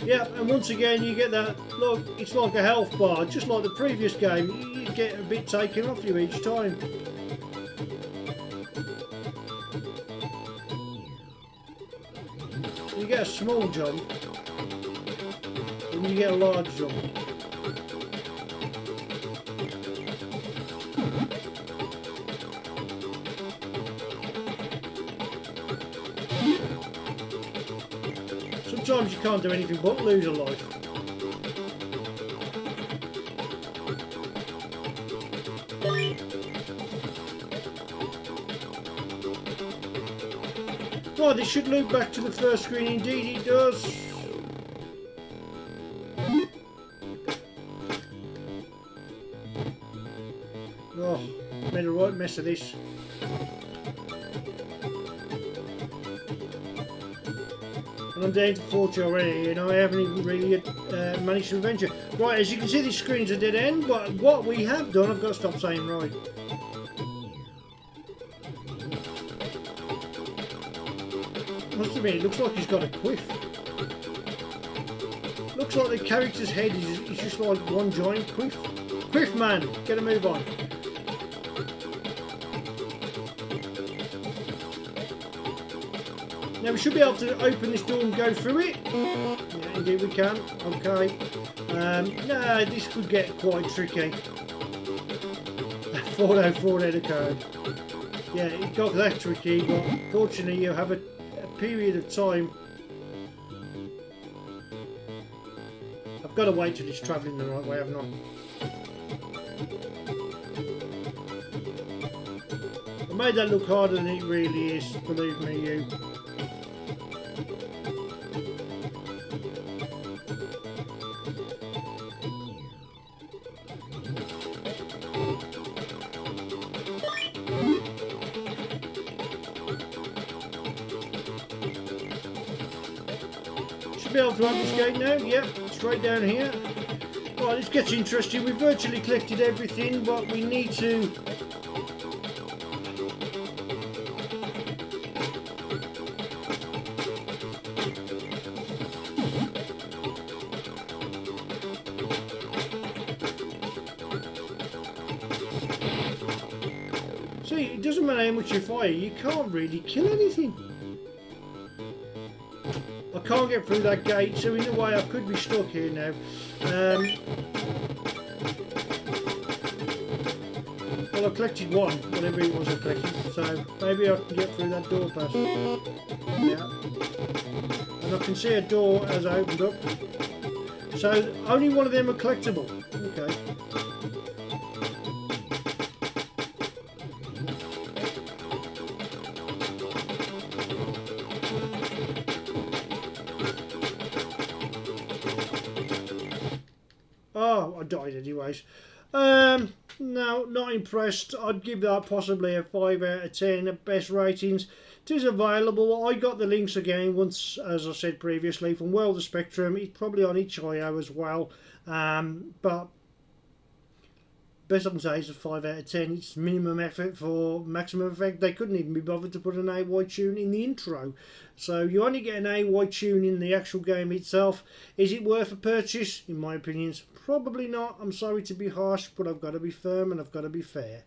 Yeah, and once again you get that, look, it's like a health bar, just like the previous game. You get a bit taken off you each time. You get a small jump, and you get a large jump. Sometimes you can't do anything but lose a life. Right, this should loop back to the first screen. Indeed it does. Oh, made a right mess of this. And I'm down to 40 already, and I haven't even really managed to adventure. Right, as you can see, this screen's a dead end, but what we have done, I've got to stop saying right. Must admit, it looks like he's got a quiff. Looks like the character's head is just like one giant quiff. Quiff man, get a move on. Now we should be able to open this door and go through it. Yeah, indeed we can. Okay. No, this could get quite tricky. 404 letter code. Yeah, it got that tricky, but fortunately you have a period of time. I've got to wait till it's travelling the right way, haven't I? I made that look harder than it really is, believe me, you. Be able to open this gate now. Yep, straight down here. Right, this gets interesting. We've virtually collected everything, but we need to see, it doesn't matter how much you fire, you can't really kill anything. I can't get through that gate, so in a way I could be stuck here now. Well, I collected one, whatever it was I collected, so maybe I can get through that door pass. Yeah. And I can see a door as I opened up. So only one of them are collectible. Okay. Oh, I I've died anyways. No, not impressed. I'd give that possibly a 5 out of 10 at best ratings. It is available. I got the links again once, as I said previously, from World of Spectrum. It's probably on itch.io as well. But best I can say is a 5 out of 10. It's minimum effort for maximum effect. They couldn't even be bothered to put an AY tune in the intro. So you only get an AY tune in the actual game itself. Is it worth a purchase? In my opinion, probably not. I'm sorry to be harsh, but I've got to be firm and I've got to be fair.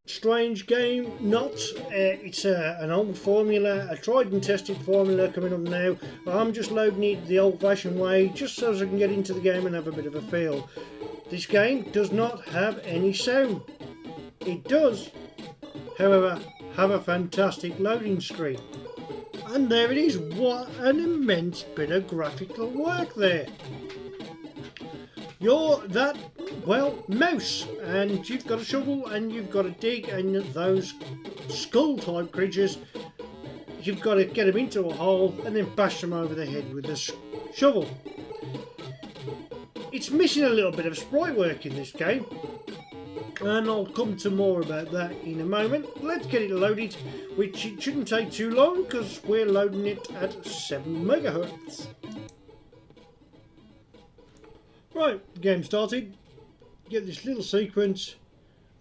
Strange game, not. It's an old formula, a tried and tested formula coming up now. I'm just loading it the old fashioned way just so I can get into the game and have a bit of a feel. This game does not have any sound. It does, however, have a fantastic loading screen. And there it is. What an immense bit of graphical work there. You're that, well, mouse, and you've got a shovel and you've got to dig, and those skull type creatures, you've got to get them into a hole and then bash them over the head with the shovel. It's missing a little bit of sprite work in this game, and I'll come to more about that in a moment. Let's get it loaded, which it shouldn't take too long because we're loading it at 7 megahertz. Right, the game started. You get this little sequence.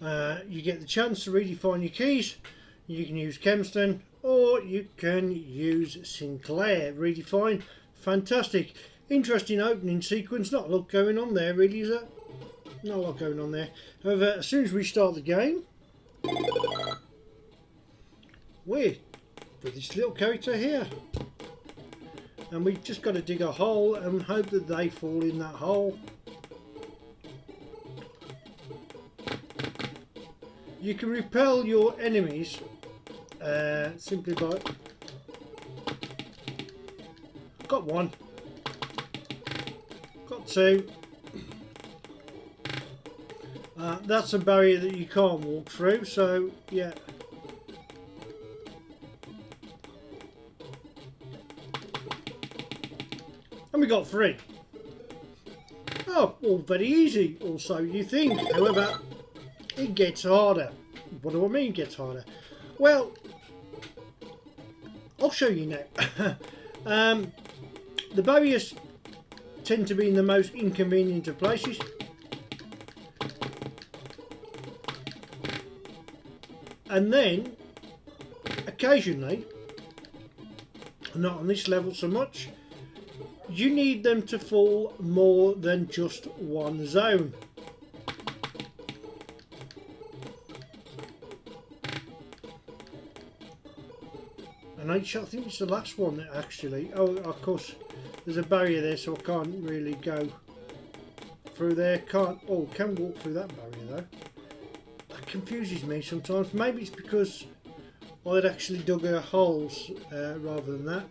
You get the chance to redefine your keys. You can use Kempston or you can use Sinclair. Redefine. Fantastic. Interesting opening sequence. Not a lot going on there, really, is there? Not a lot going on there. However, as soon as we start the game, we're with this little character here. And we've just got to dig a hole and hope that they fall in that hole. You can repel your enemies simply by... Got one. Got two. That's a barrier that you can't walk through, so yeah. And we got 3. Oh, all very easy, or so you think. However, it gets harder. What do I mean it gets harder? Well, I'll show you now. The barriers tend to be in the most inconvenient of places. And then, occasionally, not on this level so much, you need them to fall more than just one zone. And I think it's the last one that actually... Oh, of course, there's a barrier there, so I can't really go through there. Can't... Oh, can walk through that barrier, though. That confuses me sometimes. Maybe it's because I'd actually dug holes rather than that.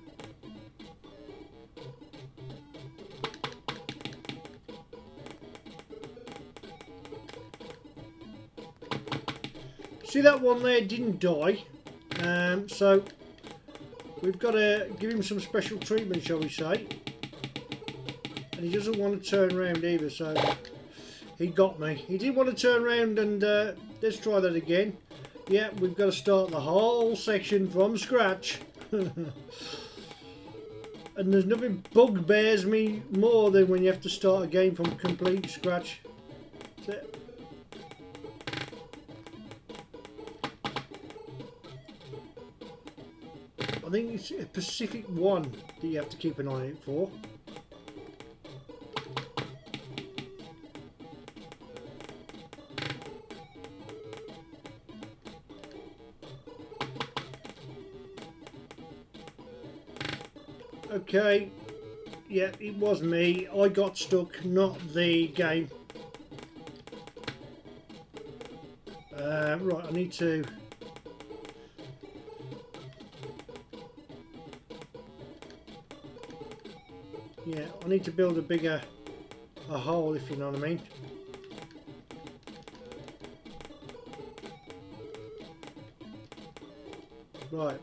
See, that one there didn't die, so we've got to give him some special treatment, shall we say. And he doesn't want to turn around either, so he got me. He didn't want to turn around, and let's try that again. Yeah, we've got to start the whole section from scratch. And there's nothing bugbears me more than when you have to start a game from complete scratch. That's it. I think it's a Pacific 1 that you have to keep an eye out for. Okay, yeah, it was me. I got stuck, not the game. Right, I need to... Yeah, I need to build a hole, if you know what I mean. Right.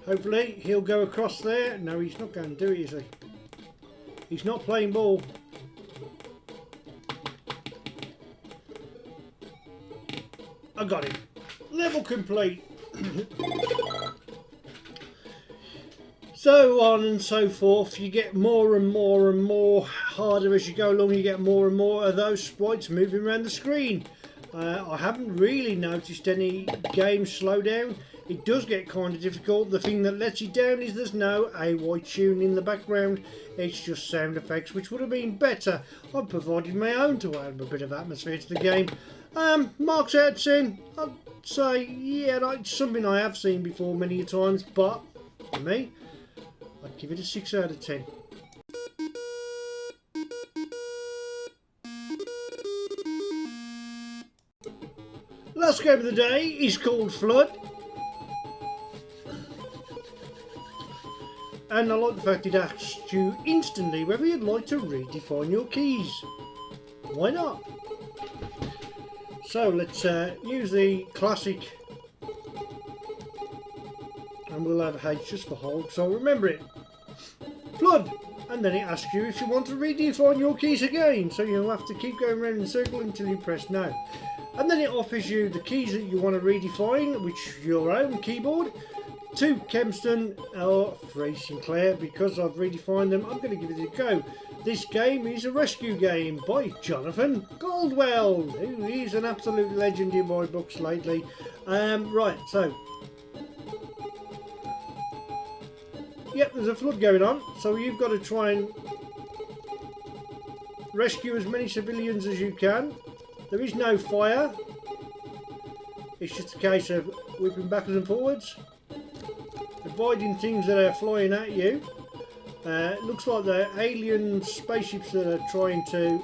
Hopefully he'll go across there. No, he's not going to do it, is he? He's not playing ball. I got him. Level complete. So on and so forth. You get more and more and more harder as you go along. You get more and more of those sprites moving around the screen. I haven't really noticed any game slowdown. It does get kind of difficult. The thing that lets you down is there's no AY tune in the background. It's just sound effects, which would have been better. I've provided my own to add a bit of atmosphere to the game. Marks out of 10. I'd say, yeah, that's something I have seen before many times, but for me, I'd give it a 6 out of 10. Last game of the day is called Flood. And I like the fact it asks you instantly whether you'd like to redefine your keys. Why not? So let's use the classic, and we'll have H just for hold, so remember it. Flood, and then it asks you if you want to redefine your keys again, so you'll have to keep going around in a circle until you press no. And then it offers you the keys that you want to redefine, which are your own keyboard. 2 Kempston or 3 Sinclair. Because I've redefined them, I'm going to give it a go. This game is a rescue game by Jonathan Caldwell, who is an absolute legend in my books lately. Right, so yep, there's a flood going on, so you've got to try and rescue as many civilians as you can. There is no fire, it's just a case of whipping backwards and forwards, avoiding things that are flying at you. It looks like they're alien spaceships that are trying to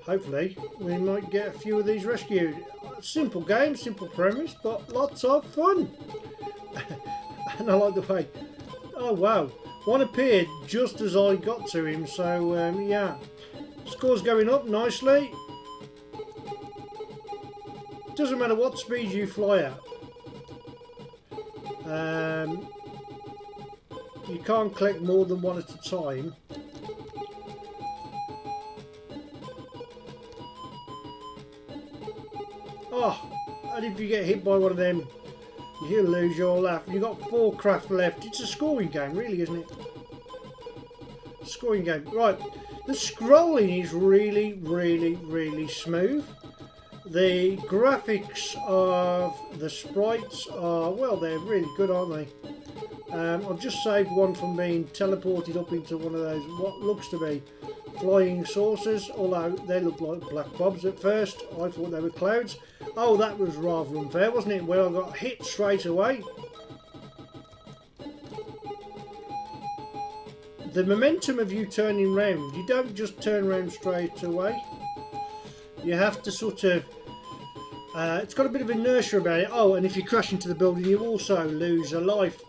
hopefully we might get a few of these rescued. Simple game, simple premise, but lots of fun. And I like the way, oh wow, one appeared just as I got to him, so yeah, score's going up nicely. Doesn't matter what speed you fly at. You can't collect more than one at a time. Oh, and if you get hit by one of them, you'll lose your laugh. You've got 4 craft left. It's a scoring game, really, isn't it? Scoring game. Right, the scrolling is really, really, really smooth. The graphics of the sprites are, well, they're really good, aren't they? I've just saved one from being teleported up into one of those, what looks to be flying saucers, although they look like black bobs at first. I thought they were clouds. Oh, that was rather unfair, wasn't it? Well, I got hit straight away. The momentum of you turning round, you don't just turn round straight away. You have to sort of, it's got a bit of inertia about it. Oh, and if you crash into the building, you also lose a life.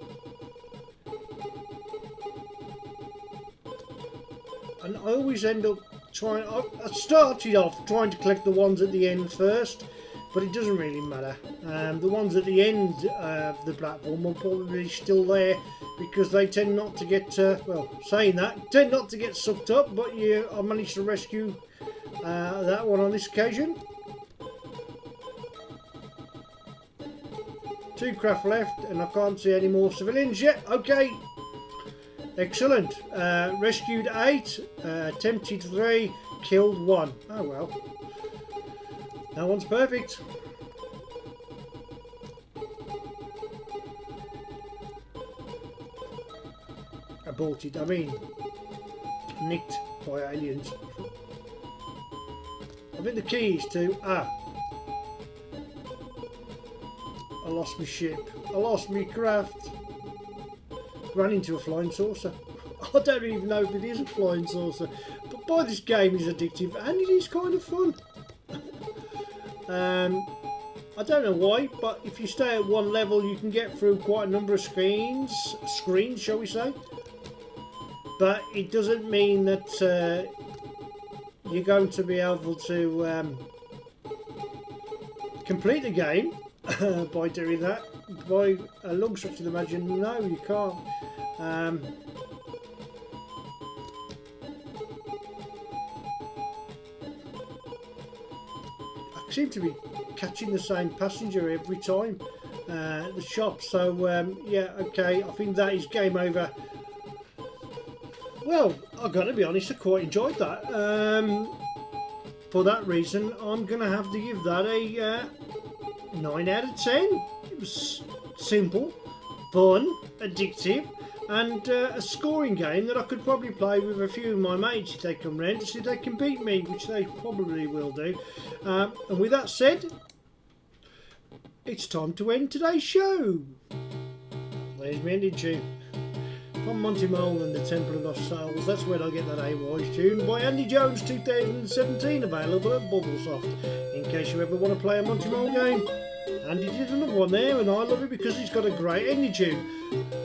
And I always end up trying, I started off trying to collect the ones at the end first, but it doesn't really matter. The ones at the end of the platform are probably still there because they tend not to get, well, saying that, tend not to get sucked up, but I managed to rescue that one on this occasion. 2 craft left, and I can't see any more civilians yet. Okay, excellent. Rescued 8, attempted 3, killed 1. Oh well, no one's perfect. Aborted, I mean nicked by aliens. I think the key is to, I lost my ship, I lost my craft, ran into a flying saucer. I don't even know if it is a flying saucer, but boy, this game is addictive and it is kind of fun. I don't know why, but if you stay at one level you can get through quite a number of screens shall we say, but it doesn't mean that you're going to be able to complete the game by doing that. By a long stretch of the imagination, no, you can't. I seem to be catching the same passenger every time at the shop, so yeah, okay, I think that is game over. Well, I've got to be honest, I quite enjoyed that. For that reason, I'm going to have to give that a 9 out of 10. It was simple, fun, addictive, and a scoring game that I could probably play with a few of my mates if they come round to see if they can beat me, which they probably will do. And with that said, it's time to end today's show. There's my ending tune. From Monty Mole and the Temple of Lost Souls. That's where I get that A-Wise tune by Andy Jones 2017, available at Bubblesoft, in case you ever want to play a Monty Mole game. Andy did another one there, and I love it because it's got a great ending tune.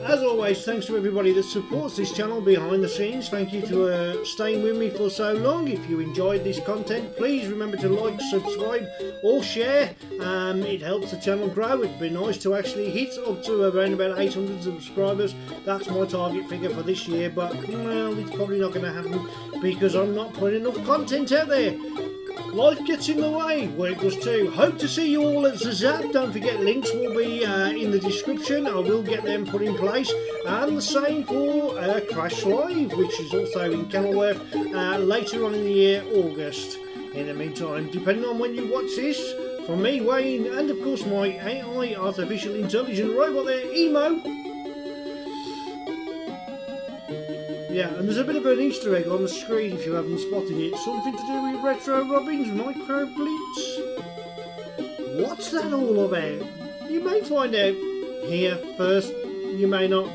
As always, thanks to everybody that supports this channel behind the scenes. Thank you to staying with me for so long. If you enjoyed this content, please remember to like, subscribe or share. It helps the channel grow. It'd be nice to actually hit up to around about 800 subscribers. That's my target figure for this year, but well, it's probably not going to happen because I'm not putting enough content out there. Life gets in the way, work does too. Hope to see you all at Zazap. Don't forget, links will be in the description. I will get them put in place. And the same for Crash Live, which is also in Kenilworth later on in the year, August. In the meantime, depending on when you watch this, from me, Wayne, and of course my AI, artificial intelligent robot there, Emo. Yeah, and there's a bit of an Easter egg on the screen if you haven't spotted it. Something to do with Retro Robbins micro-bleats. What's that all about? You may find out here first. You may not.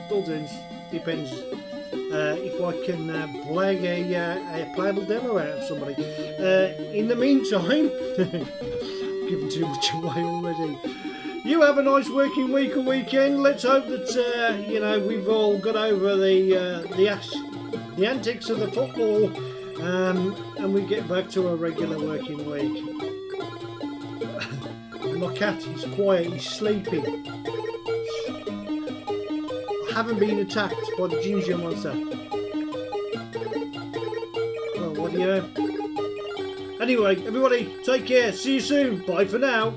Depends if I can blag a playable demo out of somebody. In the meantime, I've given too much away already. You have a nice working week or weekend. Let's hope that you know, we've all got over the antics of the football, and we get back to a regular working week. My cat is quiet. He's sleeping. I haven't been attacked by the ginger monster. Well, what do you know? Anyway, everybody, take care. See you soon. Bye for now.